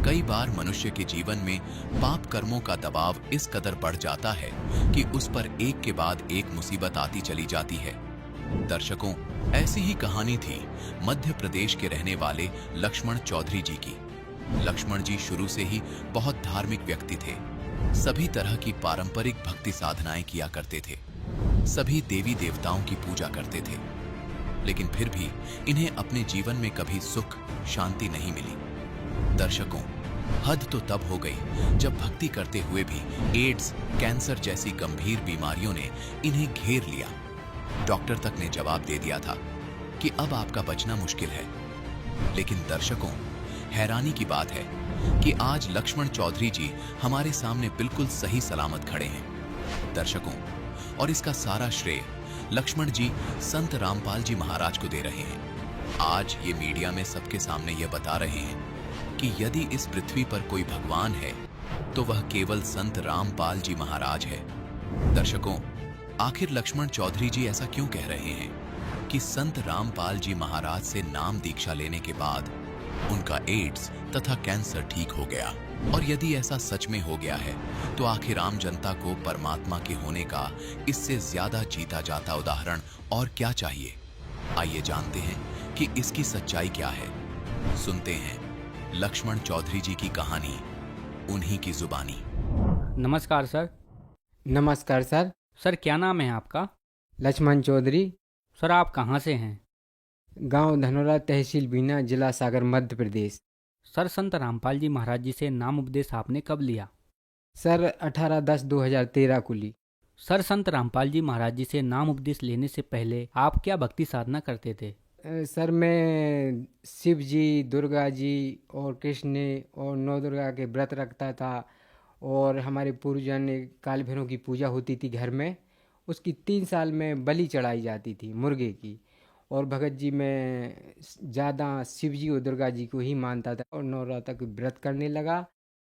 [SPEAKER 2] कई बार मनुष्य के जीवन में पाप कर्मों का दबाव इस कदर बढ़ जाता है कि उस पर एक के बाद एक मुसीबत आती चली जाती है। दर्शकों, ऐसी ही कहानी थी मध्य प्रदेश के रहने वाले लक्ष्मण चौधरी जी की। लक्ष्मण जी शुरू से ही बहुत धार्मिक व्यक्ति थे, सभी तरह की पारंपरिक भक्ति साधनाएं किया करते थे। सभी देवी देवताओं की पूजा करते थे, लेकिन फिर भी इन्हें अपने जीवन में कभी सुख शांति नहीं मिली। दर्शकों, हद तो तब हो गई जब भक्ति करते हुए भी एड्स, कैंसर जैसी गंभीर बीमारियों ने इन्हें घेर लिया। डॉक्टर तक ने जवाब दे दिया था कि अब आपका बचना मुश्किल है। लेकिन दर्शकों, हैरानी की बात है कि आज लक्ष्मण चौधरी जी हमारे सामने बिल्कुल सही सलामत खड़े हैं। दर्शकों, और इसका सारा श्रेय लक्ष्मण जी संत रामपाल जी महाराज को दे रहे हैं। आज ये मीडिया में सबके सामने ये बता रहे हैं कि यदि इस पृथ्वी पर कोई भगवान है तो वह केवल संत रामपाल जी महाराज है। दर्शकों, आखिर लक्ष्मण चौधरी जी ऐसा क्यों कह रहे हैं कि संत रामपाल जी महाराज से नाम दीक्षा लेने के बाद उनका एड्स तथा कैंसर ठीक हो गया? और यदि ऐसा सच में हो गया है तो आखिर आम जनता को परमात्मा के होने का इससे ज्यादा जीता जाता उदाहरण और क्या चाहिए? आइए जानते हैं कि इसकी सच्चाई क्या है। सुनते हैं लक्ष्मण चौधरी जी की कहानी, उन्हीं की जुबानी।
[SPEAKER 3] नमस्कार सर।
[SPEAKER 7] नमस्कार सर।
[SPEAKER 3] सर, क्या नाम है आपका?
[SPEAKER 7] लक्ष्मण चौधरी।
[SPEAKER 3] सर, आप कहाँ से हैं?
[SPEAKER 7] गांव धनोरा, तहसील बीना, जिला सागर, मध्य प्रदेश।
[SPEAKER 3] सर, संत रामपाल जी महाराज जी से नाम उपदेश आपने कब लिया?
[SPEAKER 7] सर 18/10/2013 को ली।
[SPEAKER 3] सर, संत रामपाल जी महाराज जी से नाम उपदेश लेने से पहले आप क्या भक्ति साधना करते थे?
[SPEAKER 7] सर मैं शिव जी, दुर्गा जी और कृष्ण और नौ दुर्गा के व्रत रखता था, और हमारे पूर्वजन काल भैरव की पूजा होती थी घर में। उसकी 3 साल में बलि चढ़ाई जाती थी मुर्गे की। और भगत जी में ज़्यादा शिव जी और दुर्गा जी को ही मानता था, और नवरात्र के व्रत करने लगा,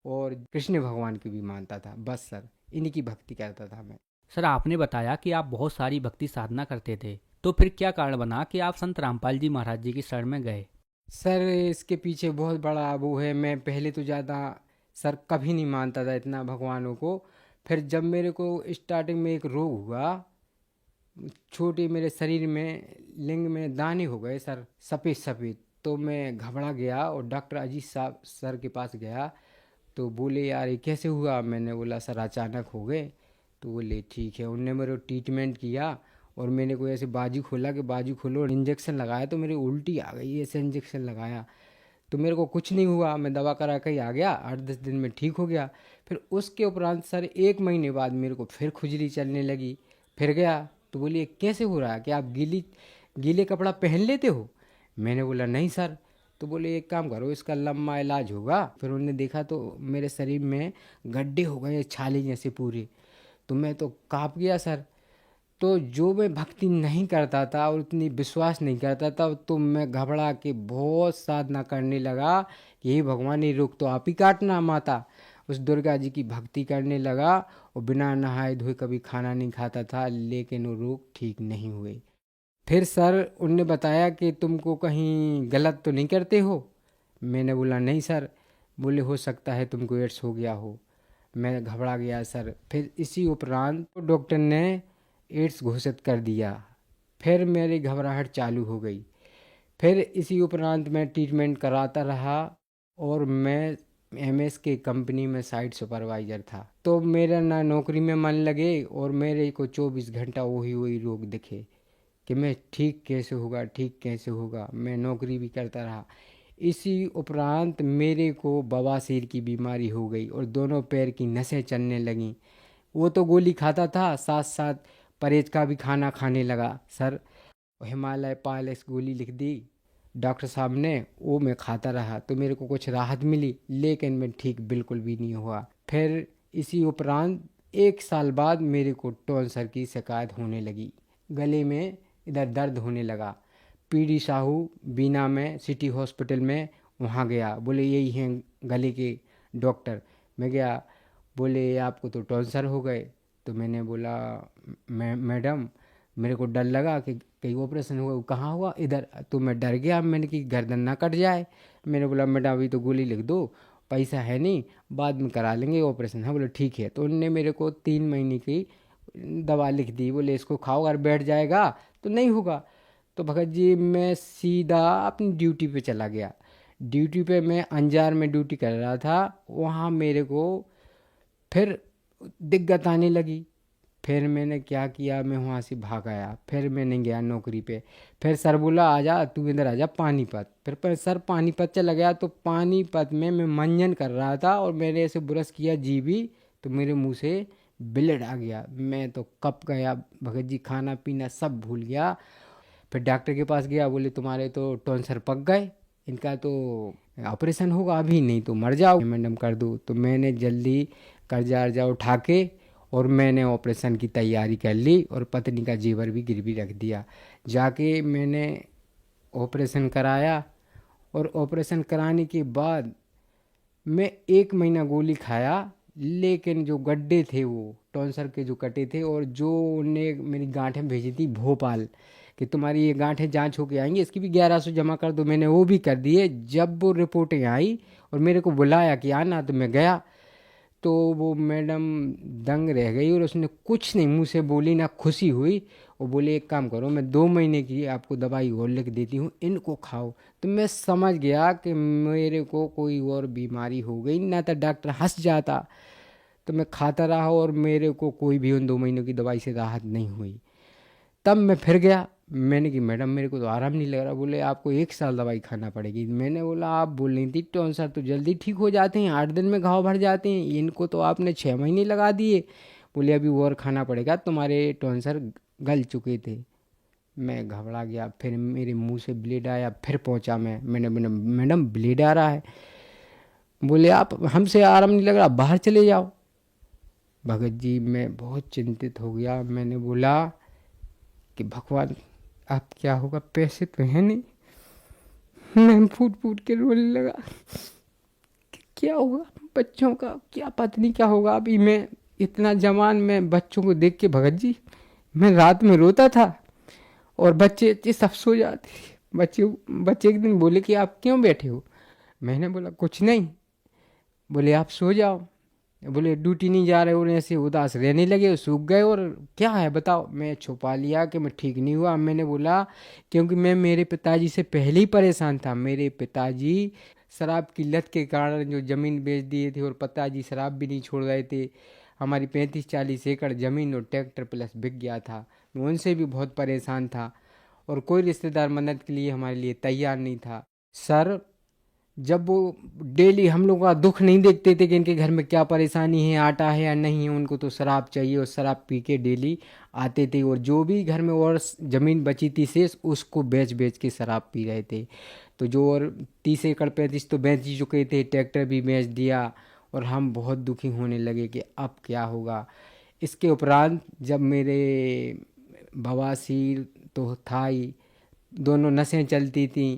[SPEAKER 7] और कृष्ण भगवान को भी मानता था। बस सर, इन्हीं की भक्ति करता था मैं।
[SPEAKER 3] सर, आपने बताया कि आप बहुत सारी भक्ति साधना करते थे, तो फिर क्या कारण बना कि आप संत रामपाल जी महाराज जी की शरण में गए?
[SPEAKER 7] सर इसके पीछे बहुत बड़ा वो है। मैं पहले तो ज़्यादा सर कभी नहीं मानता था इतना भगवानों को। फिर जब मेरे को स्टार्टिंग में एक रोग हुआ, छोटे मेरे शरीर में लिंग में दाने हो गए सर, सफ़ेद सफ़ेद, तो मैं घबरा गया और डॉक्टर अजीत साहब सर के पास गया। तो बोले यार ये कैसे हुआ? मैंने बोला सर अचानक हो गए। तो बोले ठीक है। उनने मेरे ट्रीटमेंट किया, और मैंने कोई ऐसे बाजू खोला कि बाजू खोलो, इंजेक्शन लगाया तो मेरी उल्टी आ गई। ऐसे इंजेक्शन लगाया तो मेरे को कुछ नहीं हुआ। मैं दवा करा के ही आ गया, 8-10 दिन में ठीक हो गया। फिर उसके उपरांत सर 1 महीने बाद मेरे को फिर खुजली चलने लगी। फिर गया तो बोली ये कैसे हो रहा है, कि आप गीले कपड़ा पहन लेते हो? मैंने बोला नहीं सर। तो बोले एक काम करो, इसका लंबा इलाज होगा। फिर उन्होंने देखा तो मेरे शरीर में गड्ढे हो गए छाले जैसे पूरे। तो मैं तो काँप गया सर। तो जो मैं भक्ति नहीं करता था और उतनी विश्वास नहीं करता था, तो मैं घबरा के बहुत साधना करने लगा कि हे भगवान ये रोग तो आप ही काटना माता। उस दुर्गा जी की भक्ति करने लगा, और बिना नहाए धोए कभी खाना नहीं खाता था, लेकिन वो रोग ठीक नहीं हुए। फिर सर उनने बताया कि तुमको कहीं गलत तो नहीं करते हो? मैंने बोला नहीं सर। बोले हो सकता है तुमको एड्स हो गया हो। मैं घबरा गया सर। फिर इसी उपरांत डॉक्टर ने एड्स घोषित कर दिया। फिर मेरी घबराहट चालू हो गई। फिर इसी उपरांत मैं ट्रीटमेंट कराता रहा, और मैं एमएस के कंपनी में साइट सुपरवाइज़र था। तो मेरा ना नौकरी में मन लगे, और मेरे को 24 घंटा वही रोग दिखे कि मैं ठीक कैसे होगा। मैं नौकरी भी करता रहा। इसी उपरांत मेरे को बवासीर की बीमारी हो गई, और दोनों पैर की नसें चलने लगीं। वो तो गोली खाता था, साथ साथ परहेज का भी खाना खाने लगा सर। हिमालय पायलेक्स गोली लिख दी डॉक्टर साहब ने, वो मैं खाता रहा, तो मेरे को कुछ राहत मिली, लेकिन मैं ठीक बिल्कुल भी नहीं हुआ। फिर इसी उपरांत 1 साल बाद मेरे को टॉन्सर की शिकायत होने लगी। गले में इधर दर्द होने लगा। पीडी साहू बीना में सिटी हॉस्पिटल में वहाँ गया। बोले यही हैं गले के डॉक्टर। मैं गया, बोले आपको तो टॉन्सर हो गए। तो मैंने बोला मैडम मेरे को डर लगा कि कहीं ऑपरेशन हुआ। कहाँ हुआ? इधर। तो मैं डर गया, मैंने कि गर्दन ना कट जाए। मैंने बोला मैडम अभी तो गोली लिख दो, पैसा है नहीं, बाद में करा लेंगे ऑपरेशन। हाँ बोले ठीक है। तो उनने मेरे को 3 महीने की दवा लिख दी। बोले इसको खाओ, अगर बैठ जाएगा तो नहीं होगा। तो भगत जी मैं सीधा अपनी ड्यूटी पे चला गया। ड्यूटी पे मैं अंजार में ड्यूटी कर रहा था। वहाँ मेरे को फिर दिक्कत आने लगी। फिर मैंने क्या किया, मैं वहाँ से भाग आया। फिर मैंने गया नौकरी पे। फिर सर बोला आजा तू इधर आजा पानीपत। फिर सर पानीपत चला गया। तो पानीपत में मैं मंजन कर रहा था और मैंने ऐसे ब्रश किया जीभी, तो मेरे मुंह से ब्लड आ गया। मैं तो कब गया भगत जी, खाना पीना सब भूल गया। फिर डॉक्टर के पास गया, बोले तुम्हारे तो टॉन्सर पक गए, इनका तो ऑपरेशन होगा, अभी नहीं तो मर जाओ, मैडम कर दो। तो मैंने जल्दी कर्जा अर्जा उठा के और मैंने ऑपरेशन की तैयारी कर ली और पत्नी का जेवर भी गिरवी रख दिया। जाके मैंने ऑपरेशन कराया और ऑपरेशन कराने के बाद मैं 1 महीना गोली खाया, लेकिन जो गड्ढे थे वो टॉन्सर के जो कटे थे, और जो उन्हें मेरी गांठें भेजी थी भोपाल कि तुम्हारी ये गांठें जांच होके आएंगी, इसकी भी 1100 जमा कर दो, मैंने वो भी कर दिए। जब वो रिपोर्टें आई और मेरे को बुलाया कि आना, तो मैं गया। तो वो मैडम दंग रह गई और उसने कुछ नहीं मुँह से बोली, ना खुशी हुई। वो बोले एक काम करो, मैं 2 महीने की आपको दवाई और लिख देती हूँ, इनको खाओ। तो मैं समझ गया कि मेरे को कोई और बीमारी हो गई, ना तो डॉक्टर हंस जाता। तो मैं खाता रहा और मेरे को कोई भी उन 2 महीनों की दवाई से राहत नहीं हुई। तब मैं फिर गया, मैंने कि मैडम मेरे को तो आराम नहीं लग रहा। बोले आपको 1 साल दवाई खाना पड़ेगी। मैंने बोला आप बोल रही थी टॉन्सर तो जल्दी ठीक हो जाते हैं, 8 दिन में घाव भर जाते हैं, इनको तो आपने 6 महीने लगा दिए। बोले अभी और खाना पड़ेगा, तुम्हारे टॉन्सर गल चुके थे। मैं घबरा गया। फिर मेरे मुंह से ब्लीड आया। फिर पहुंचा मैंने मैडम ब्लीड आ रहा है। बोले आप हमसे आराम नहीं लग रहा, बाहर चले जाओ। भगत जी मैं बहुत चिंतित हो गया। मैंने बोला कि भगवान अब क्या होगा, पैसे तो हैं नहीं। मैं फूट फूट के रोने लगा कि क्या होगा बच्चों का, क्या पत्नी क्या होगा। अभी मैं इतना जवान, मैं बच्चों को देख के भगत जी मैं रात में रोता था और बच्चे सब सो जाते। बच्चे एक दिन बोले कि आप क्यों बैठे हो। मैंने बोला कुछ नहीं। बोले आप सो जाओ। बोले ड्यूटी नहीं जा रहे, और ऐसे उदास रहने लगे, सूख गए। और क्या है बताओ। मैं छुपा लिया कि मैं ठीक नहीं हुआ। मैंने बोला क्योंकि मैं मेरे पिताजी से पहले ही परेशान था। मेरे पिताजी शराब की लत के कारण जो ज़मीन बेच दिए थे, और पिताजी शराब भी नहीं छोड़ रहे थे। हमारी 35-40 एकड़ ज़मीन और ट्रैक्टर प्लस बिक गया था। मैं उनसे भी बहुत परेशान था और कोई रिश्तेदार मदद के लिए हमारे लिए तैयार नहीं था। सर जब वो डेली हम लोग का दुख नहीं देखते थे कि इनके घर में क्या परेशानी है, आटा है या नहीं है, उनको तो शराब चाहिए और शराब पी के डेली आते थे। और जो भी घर में और ज़मीन बची थी शेष, उसको बेच बेच के शराब पी रहे थे। तो जो और 30 एकड़ 35 तो बेच ही चुके थे, ट्रैक्टर भी बेच दिया। और हम बहुत दुखी होने लगे कि अब क्या होगा। इसके उपरांत जब मेरे बवासीर तो था ही, दोनों नसें चलती थीं,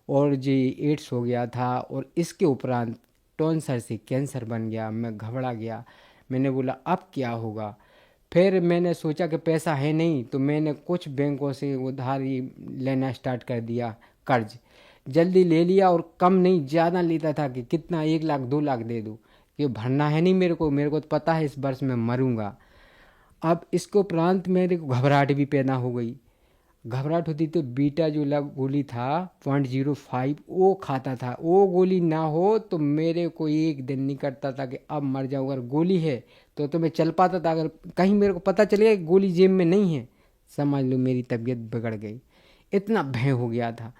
[SPEAKER 7] और जी एड्स हो गया था, और इसके उपरांत टॉन्सर से कैंसर बन गया। मैं घबरा गया। मैंने बोला अब क्या होगा। फिर मैंने सोचा कि पैसा है नहीं, तो मैंने कुछ बैंकों से उधारी लेना स्टार्ट कर दिया, कर्ज जल्दी ले लिया। और कम नहीं ज़्यादा लेता था कि कितना 1 लाख 2 लाख दे दूँ, कि भरना है नहीं मेरे को तो पता है इस वर्ष मैं मरूंगा। अब इसके उपरांत मेरे को घबराहट भी पैदा हो गई। घबराहट होती तो बीटा जो गोली था 0.05 वो खाता था। वो गोली ना हो तो मेरे को एक दिन नहीं करता था कि अब मर जाऊँ। अगर गोली है तो मैं चल पाता था। अगर कहीं मेरे को पता चलेगा कि गोली जेब में नहीं है, समझ लो मेरी तबीयत बिगड़ गई। इतना भय हो गया था।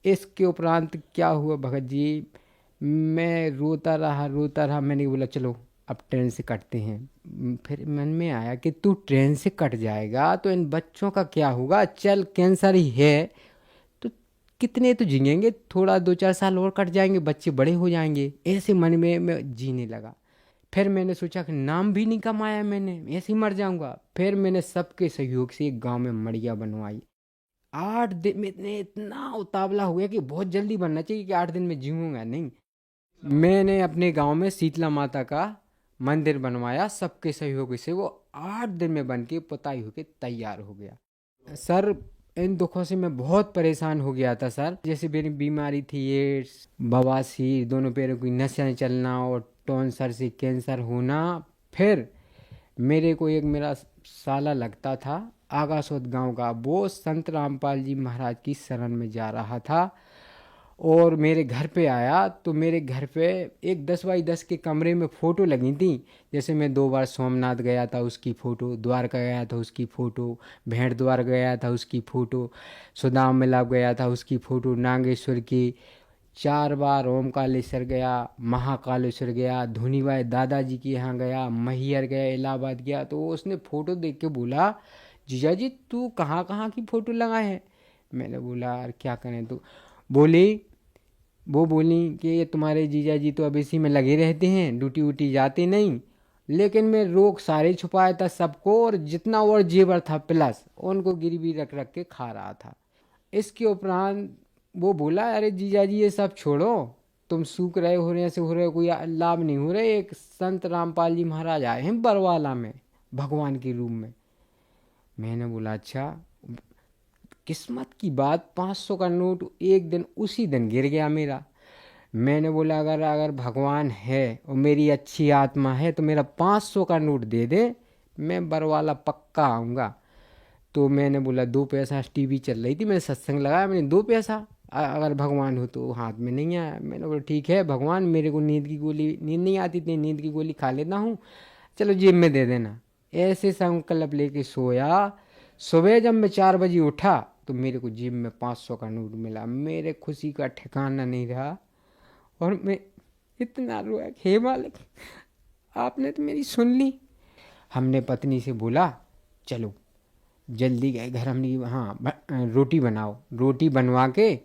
[SPEAKER 7] इसके उपरांत क्या हुआ भगत जी, मैं रोता रहा। मैंने बोला चलो अब ट्रेन से कटते हैं। फिर मन में आया कि तू ट्रेन से कट जाएगा तो इन बच्चों का क्या होगा। चल कैंसर ही है तो कितने तो जिएंगे, थोड़ा 2-4 साल और कट जाएंगे, बच्चे बड़े हो जाएंगे। ऐसे मन में मैं जीने लगा। फिर मैंने सोचा कि नाम भी नहीं कमाया मैंने, ऐसे ही मर जाऊंगा। फिर मैंने सबके सहयोग से एक गाँव में मड़िया बनवाई। 8 दिन में इतना उतावला हो गया कि बहुत जल्दी बनना चाहिए कि 8 दिन में जीऊँगा नहीं। मैंने अपने गांव में शीतला माता का मंदिर बनवाया सबके सहयोग से। वो 8 दिन में बन के पुताई होके तैयार हो गया। सर इन दुखों से मैं बहुत परेशान हो गया था सर। जैसे मेरी बीमारी थी एड्स, बवासीर, दोनों पैरों की नसें चलना और टॉन्सर से कैंसर होना। फिर मेरे को एक मेरा साला लगता था आगासोद गांव का, वो संत रामपाल जी महाराज की शरण में जा रहा था। और मेरे घर पे आया तो मेरे घर पे एक 10 बाई 10 के कमरे में फ़ोटो लगी थी। जैसे मैं 2 बार सोमनाथ गया था उसकी फ़ोटो, द्वारका गया था उसकी फ़ोटो, भेंट द्वार गया था उसकी फ़ोटो, सुदाम मिलाप गया था उसकी फ़ोटो, नागेश्वर की 4 बार ओमकालेश्वर गया, महाकालेश्वर गया, धुनीबाई दादाजी के यहाँ गया, मैहर गया, इलाहाबाद गया। तो उसने फ़ोटो देख के बोला, जीजा जी तू कहाँ कहाँ की फ़ोटो लगाए है? मैंने बोला यार क्या करें। तो वो बोली कि ये तुम्हारे जीजा जी तो अब इसी में लगे रहते हैं, ड्यूटी वूटी जाते नहीं। लेकिन मैं रोक सारे छुपाया था सबको, और जितना और जेवर था प्लस उनको गिरवी रख रख के खा रहा था। इसके उपरांत वो बोला, अरे जीजा जी ये सब छोड़ो, तुम सूख रहे हो रहे से हो रहे, कोई लाभ नहीं हो रहे। एक संत रामपाल जी महाराज आए हैं बरवाला में भगवान के रूप में। मैंने बोला अच्छा। किस्मत की बात, 500 का नोट एक दिन उसी दिन गिर गया मेरा। मैंने बोला अगर अगर भगवान है और मेरी अच्छी आत्मा है तो मेरा 500 का नोट दे दे, मैं बरवाला पक्का आऊँगा। तो मैंने बोला 2 पैसा, टीवी चल रही थी, मैंने सत्संग लगाया, मैंने 2 पैसा अगर भगवान हो तो हाथ में नहीं आया। मैंने बोला ठीक है भगवान, मेरे को नींद नहीं आती थी, नींद की गोली खा लेता हूँ, चलो जेब में दे देना। ऐसे संकल्प लेके सोया। सुबह जब मैं 4 बजे उठा तो मेरे को जेब में 500 का नोट मिला। मेरे खुशी का ठिकाना नहीं रहा और मैं इतना रोया कि हे मालिक आपने तो मेरी सुन ली। हमने पत्नी से बोला चलो जल्दी गए घर, हमने हाँ रोटी बनाओ, रोटी बनवा के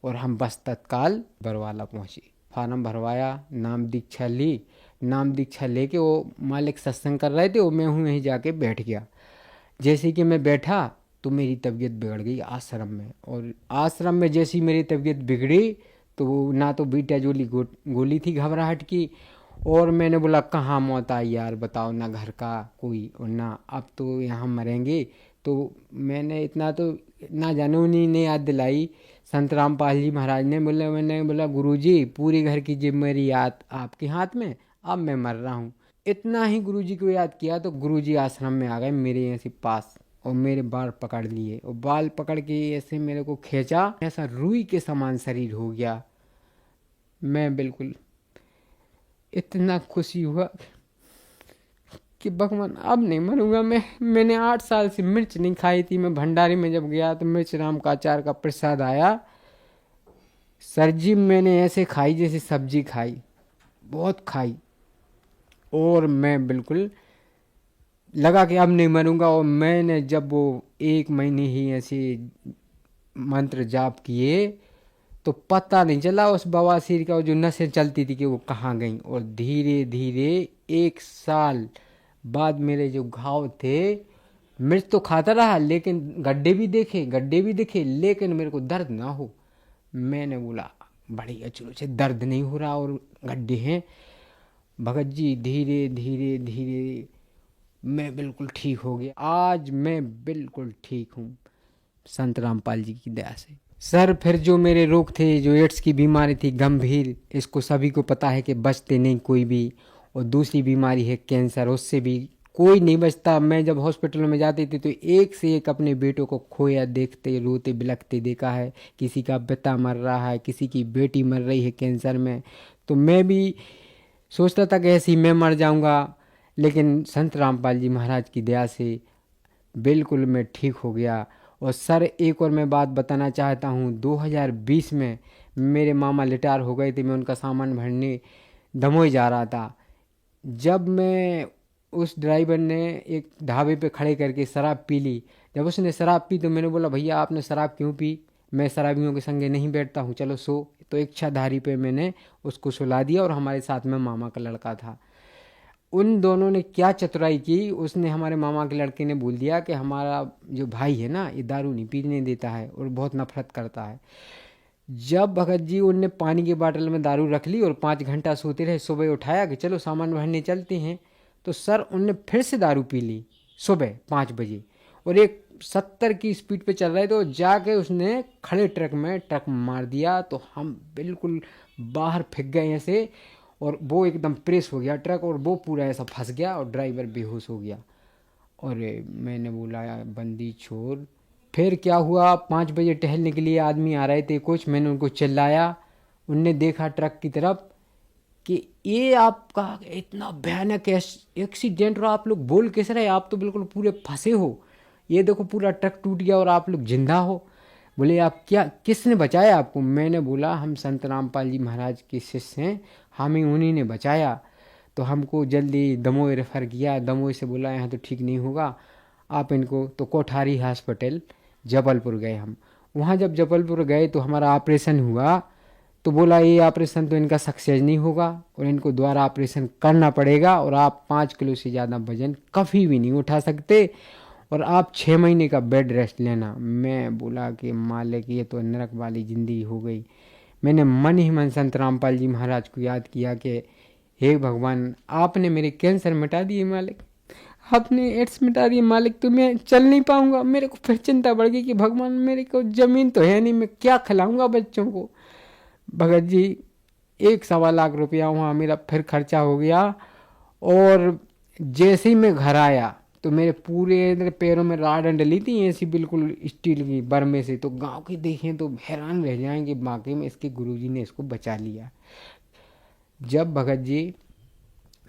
[SPEAKER 7] और हम बस तत्काल बरवाला पहुँचे। फार्म भरवाया, नाम दीक्षा ली, नाम दीक्षा लेके वो मालिक सत्संग कर रहे थे, वो मैं हूँ यहीं जाके बैठ गया। जैसे कि मैं बैठा तो मेरी तबीयत बिगड़ गई आश्रम में, और आश्रम में जैसी मेरी तबीयत बिगड़ी तो वो ना तो बीटा जोली गोली थी घबराहट की, और मैंने बोला कहाँ मौत आई यार बताओ, ना घर का कोई और ना अब तो यहाँ मरेंगे। तो मैंने इतना तो ना जाने उन्हीं ने याद दिलाई, संत रामपाल जी महाराज ने। मैंने बोला गुरुजी पूरी घर की जिम्मेदारी आपके हाथ में, अब मैं मर रहा हूँ। इतना ही गुरुजी को याद किया तो गुरुजी आश्रम में आ गए मेरे यहाँ से पास, और मेरे बाल पकड़ लिए, और बाल पकड़ के ऐसे मेरे को खींचा, ऐसा रुई के समान शरीर हो गया। मैं बिल्कुल इतना खुशी हुआ कि भगवान अब नहीं मरूंगा मैं। मैंने 8 साल से मिर्च नहीं खाई थी। मैं भंडारी में जब गया तो मिर्च राम का अचार का प्रसाद आया, सब्जी मैंने ऐसे खाई जैसे सब्जी खाई, बहुत खाई, और मैं बिल्कुल लगा कि अब नहीं मरूंगा। और मैंने जब वो 1 महीने ही ऐसे मंत्र जाप किए तो पता नहीं चला उस बवासीर का जो नसें चलती थी कि वो कहाँ गई। और धीरे धीरे 1 साल बाद मेरे जो घाव थे, मिर्च तो खाता रहा लेकिन गड्ढे भी देखे लेकिन मेरे को दर्द ना हो। मैंने बोला बड़ी अचरो से दर्द नहीं हो रहा और गड्ढे हैं। भगत जी धीरे धीरे धीरे मैं बिल्कुल ठीक हो गया। आज मैं बिल्कुल ठीक हूँ संत रामपाल जी की दया से। सर फिर जो मेरे रोग थे, जो एड्स की बीमारी थी गंभीर, इसको सभी को पता है कि बचते नहीं कोई भी। और दूसरी बीमारी है कैंसर, उससे भी कोई नहीं बचता। मैं जब हॉस्पिटल में जाती थी तो एक से एक अपने बेटों को खोया देखते, रोते बिलखते देखा है। किसी का पिता मर रहा है, किसी की बेटी मर रही है कैंसर में। तो मैं भी सोचता था कि ऐसे ही मैं मर जाऊंगा, लेकिन संत रामपाल जी महाराज की दया से बिल्कुल मैं ठीक हो गया। और सर एक और मैं बात बताना चाहता हूँ, 2020 में मेरे मामा रिटायर हो गए थे। मैं उनका सामान भरने दमोई जा रहा था। जब मैं उस ड्राइवर ने एक ढाबे पे खड़े करके शराब पी ली। जब उसने शराब पी तो मैंने बोला भैया आपने शराब क्यों पी, मैं शराबियों के संगे नहीं बैठता हूँ, चलो सो। तो इच्छाधारी पे मैंने उसको सुला दिया, और हमारे साथ में मामा का लड़का था। उन दोनों ने क्या चतुराई की, उसने हमारे मामा के लड़के ने बोल दिया कि हमारा जो भाई है ना ये दारू नहीं पीने देता है और बहुत नफरत करता है। जब भगत जी उनने पानी के बाटल में दारू रख ली और 5 घंटा सोते रहे, सुबह उठाया कि चलो सामान भरने चलते हैं, तो सर उनने फिर से दारू पी ली सुबह 5 बजे, और एक 70 की स्पीड पे चल रहे, तो जाके उसने खड़े ट्रक मार दिया। तो हम बिल्कुल बाहर फेंक गए ऐसे, और वो एकदम प्रेस हो गया ट्रक, और वो पूरा ऐसा फंस गया और ड्राइवर बेहोश हो गया। और मैंने बोला बंदी छोड़, फिर क्या हुआ, 5 बजे टहलने के लिए आदमी आ रहे थे कुछ, मैंने उनको चिल्लाया, उनने देखा ट्रक की तरफ कि ये आपका इतना भयानक एक्सीडेंट और आप लोग बोल कैसे रहे, आप तो बिल्कुल पूरे फंसे हो, ये देखो पूरा ट्रक टूट गया और आप लोग जिंदा हो। बोले आप क्या, किसने बचाया आपको? मैंने बोला हम संत रामपाल जी महाराज के शिष्य हैं, हमें उन्हीं ने बचाया। तो हमको जल्दी दमोह रेफ़र किया, दमोह से बोला यहाँ तो ठीक नहीं होगा, आप इनको, तो कोठारी हॉस्पिटल जबलपुर गए हम। वहाँ जब जबलपुर गए तो हमारा ऑपरेशन हुआ, तो बोला ये ऑपरेशन तो इनका सक्सेस नहीं होगा और इनको दोबारा ऑपरेशन करना पड़ेगा और आप 5 किलो से ज़्यादा वजन कभी भी नहीं उठा सकते और आप 6 महीने का बेड रेस्ट लेना। मैं बोला कि मालिक ये तो नरक वाली ज़िंदगी हो गई। मैंने मन ही मन संत रामपाल जी महाराज को याद किया कि हे भगवान, आपने मेरे कैंसर मिटा दिए मालिक, आपने एड्स मिटा दिए मालिक, तो मैं चल नहीं पाऊंगा। मेरे को फिर चिंता बढ़ गई कि भगवान मेरे को ज़मीन तो है नहीं, मैं क्या खिलाऊंगा बच्चों को। भगत जी 1-1.25 लाख रुपया वहाँ मेरा फिर खर्चा हो गया और जैसे ही मैं घर आया तो मेरे पूरे पैरों में राड डली थी ऐसी बिल्कुल स्टील की बर्मे से, तो गांव के देखें तो हैरान रह जाएंगे, वाकई में इसके गुरुजी ने इसको बचा लिया। जब भगत जी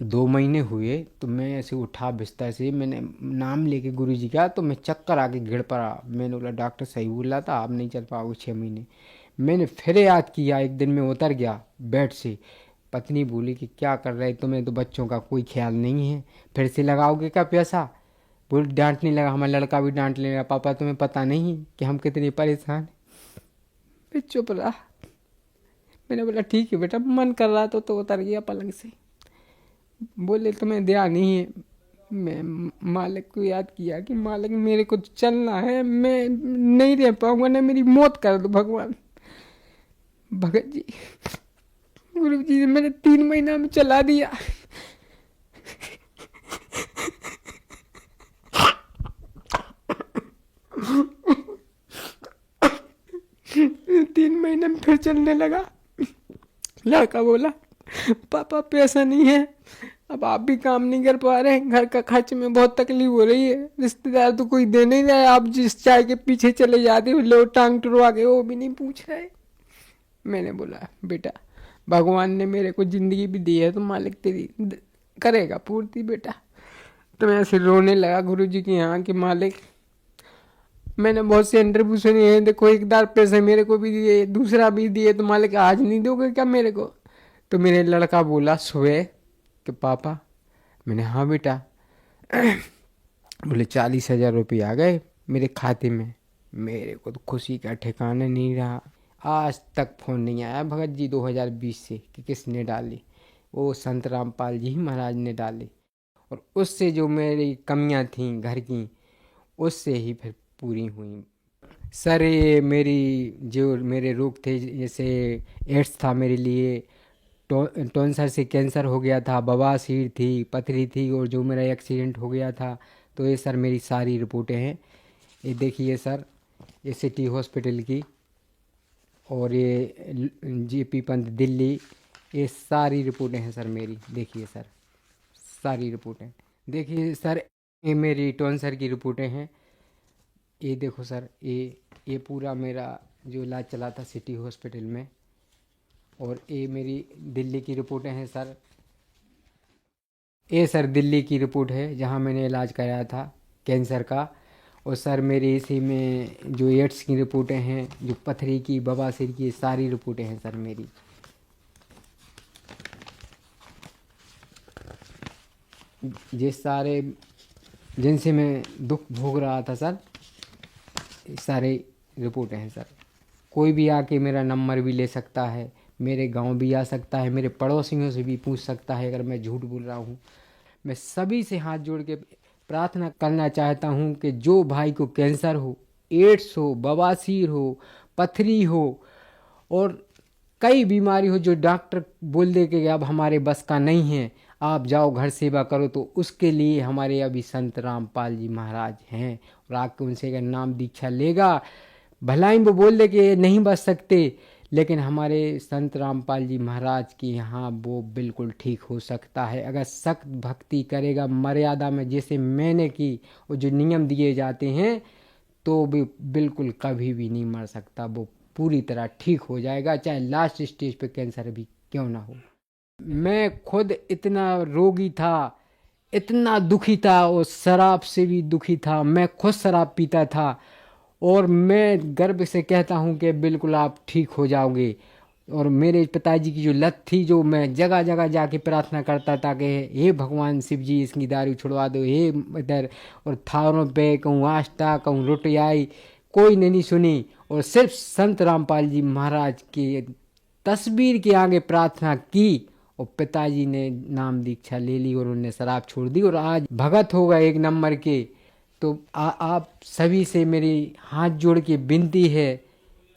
[SPEAKER 7] 2 महीने हुए तो मैं ऐसे उठा बिस्तर से, मैंने नाम लेके गुरुजी का, तो मैं चक्कर आके गिर पड़ा। मैंने बोला डॉक्टर सही बोल रहा था, आप नहीं चल पाओगे 6 महीने। मैंने फिर याद किया, एक दिन मैं उतर गया बेड से, पत्नी बोली कि क्या कर रहे, तुम्हें तो बच्चों का कोई ख्याल नहीं है, फिर से लगाओगे क्या पैसा? बोल डांटने लगा, हमारा लड़का भी डांटने लगा, पापा तुम्हें पता नहीं कि हम कितने परेशान हैं। मैं चुप रहा। मैंने बोला ठीक है बेटा, मन कर रहा तो उतर गया पलंग से। बोले तुम्हें ध्यान नहीं है। मैं मालिक को याद किया कि मालिक मेरे को चलना है, मैं नहीं रह पाऊंगा, ना मेरी मौत कर दो भगवान। भगत जी, गुरु जी ने मैंने 3 महीना में चला दिया। 3 महीने में फिर चलने लगा। लड़का बोला पापा पैसा नहीं है, अब आप भी काम नहीं कर पा रहे, घर का खर्च में बहुत तकलीफ हो रही है, रिश्तेदार तो कोई दे नहीं रहा है, आप जिस चाय के पीछे चले जाते हो लो टांग टुरवा के वो भी नहीं पूछ रहे। मैंने बोला बेटा भगवान ने मेरे को जिंदगी भी दी है तो मालिक तेरी करेगा पूर्ति बेटा। तो मैं ऐसे रोने लगा गुरुजी के यहाँ कि मालिक मैंने बहुत से इंटरव्यू सुने हैं, देखो 1,000 पैसे मेरे को भी दिए, दूसरा भी दिए, तो मालिक आज नहीं दोगे क्या मेरे को? तो मेरे लड़का बोला सुबह कि पापा, मैंने हाँ बेटा। बोले 40,000 रुपये आ गए मेरे खाते में। मेरे को तो खुशी का ठिकाना नहीं रहा। आज तक फ़ोन नहीं आया भगत जी 2020 से कि किसने डाली, वो संत रामपाल जी महाराज ने डाली। और उससे जो मेरी कमियां थीं घर की, उससे ही फिर पूरी हुई। सर ये मेरी जो मेरे रोग थे, जैसे एड्स था मेरे लिए, टॉन्सर से कैंसर हो गया था, बवासीर थी, पथरी थी, और जो मेरा एक्सीडेंट हो गया था, तो ये सर मेरी सारी रिपोर्टें हैं। ये देखिए सर, ये सिटी हॉस्पिटल की, और ये JP पंत दिल्ली, ये सारी रिपोर्टें हैं सर मेरी। देखिए सर सारी रिपोर्टें, देखिए सर ये मेरी टॉन्सर की रिपोर्टें हैं। ये देखो सर, ये पूरा मेरा जो इलाज चला था सिटी हॉस्पिटल में, और ये मेरी दिल्ली की रिपोर्टें हैं सर। ये सर दिल्ली की रिपोर्ट है जहाँ मैंने इलाज कराया था कैंसर का। और सर मेरी इसी में जो एड्स की रिपोर्टें हैं, जो पथरी की, बवासीर की, सारी रिपोर्टें हैं सर मेरी। ये सारे जिनसे मैं दुख भोग रहा था सर, सारे रिपोर्टें हैं सर। कोई भी आके मेरा नंबर भी ले सकता है, मेरे गांव भी आ सकता है, मेरे पड़ोसियों से भी पूछ सकता है अगर मैं झूठ बोल रहा हूँ। मैं सभी से हाथ जोड़ के प्रार्थना करना चाहता हूँ कि जो भाई को कैंसर हो, एड्स हो, बवासीर हो, पथरी हो और कई बीमारी हो जो डॉक्टर बोल दे कि अब हमारे बस का नहीं है, आप जाओ घर सेवा करो, तो उसके लिए हमारे अभी संत रामपाल जी महाराज हैं। और आके उनसे अगर नाम दीक्षा लेगा, भलाई वो बोल दे कि नहीं बच सकते, लेकिन हमारे संत रामपाल जी महाराज की यहाँ वो बिल्कुल ठीक हो सकता है अगर सख्त भक्ति करेगा, मर्यादा में, जैसे मैंने की, और जो नियम दिए जाते हैं, तो भी बिल्कुल कभी भी नहीं मर सकता, वो पूरी तरह ठीक हो जाएगा, चाहे लास्ट स्टेज पे कैंसर भी क्यों ना हो। मैं खुद इतना रोगी था, इतना दुखी था, और शराब से भी दुखी था। मैं खुद शराब पीता था, और मैं गर्व से कहता हूँ कि बिल्कुल आप ठीक हो जाओगे। और मेरे पिताजी की जो लत थी, जो मैं जगह जगह जाके प्रार्थना करता था कि हे भगवान शिव जी इसकी दारू छुड़वा दो, हे इधर, और थारों पे कहूँ आस्था, कहूँ रुटियाई, कोई नहीं सुनी। और सिर्फ संत रामपाल जी महाराज की तस्वीर के आगे प्रार्थना की, और पिताजी ने नाम दीक्षा ले ली और उन्होंने शराब छोड़ दी, और आज भगत हो गए 1 नंबर के। तो आप सभी से मेरी हाथ जोड़ के विनती है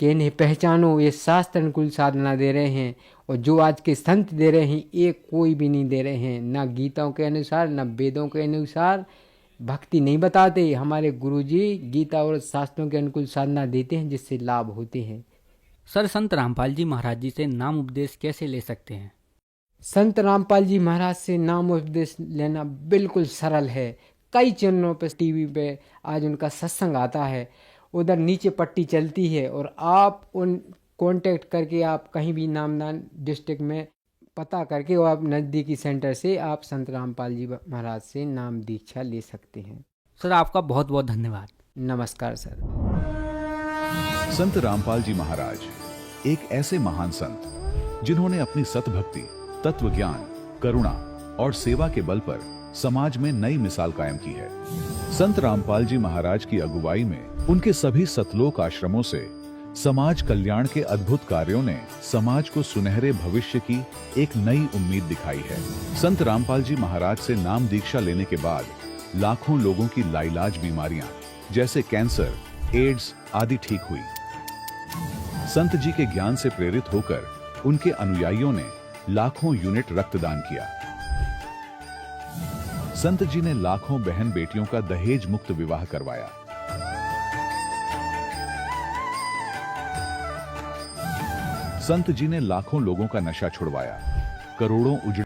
[SPEAKER 7] कि इन्हें पहचानो, ये शास्त्र अनुकूल साधना दे रहे हैं, और जो आज के संत दे रहे हैं ये कोई भी नहीं दे रहे हैं, ना गीताओं के अनुसार ना वेदों के अनुसार भक्ति नहीं बताते। हमारे गुरुजी गीता और शास्त्रों के अनुकूल साधना देते हैं, जिससे लाभ होते हैं।
[SPEAKER 3] सर, संत रामपाल जी महाराज जी से नाम उपदेश कैसे ले सकते हैं?
[SPEAKER 7] संत रामपाल जी महाराज से नाम उपदेश लेना बिल्कुल सरल है। कई चैनलों पे, टीवी पे आज उनका सत्संग आता है, उधर नीचे पट्टी चलती है, और आप उन कांटेक्ट करके आप कहीं भी नामदान डिस्ट्रिक्ट में पता करके, और आप नज़दीकी सेंटर से आप संत रामपाल जी महाराज से नाम दीक्षा ले सकते हैं।
[SPEAKER 3] सर, आपका बहुत बहुत धन्यवाद।
[SPEAKER 7] नमस्कार सर।
[SPEAKER 5] संत रामपाल जी महाराज एक ऐसे महान संत जिन्होंने अपनी सतभक्ति, तत्व ज्ञान, करुणा और सेवा के बल पर समाज में नई मिसाल कायम की है। संत रामपाल जी महाराज की अगुवाई में उनके सभी सतलोक आश्रमों से समाज कल्याण के अद्भुत कार्यों ने समाज को सुनहरे भविष्य की एक नई उम्मीद दिखाई है। संत रामपाल जी महाराज से नाम दीक्षा लेने के बाद लाखों लोगों की लाइलाज बीमारियां जैसे कैंसर, एड्स आदि ठीक हुई। संत जी के ज्ञान से प्रेरित होकर उनके अनुयायियों ने लाखों यूनिट रक्तदान किया। संत जी ने लाखों बहन बेटियों का दहेज मुक्त विवाह करवाया। संत जी ने लाखों लोगों का नशा छुड़वाया, करोड़ों उजड़े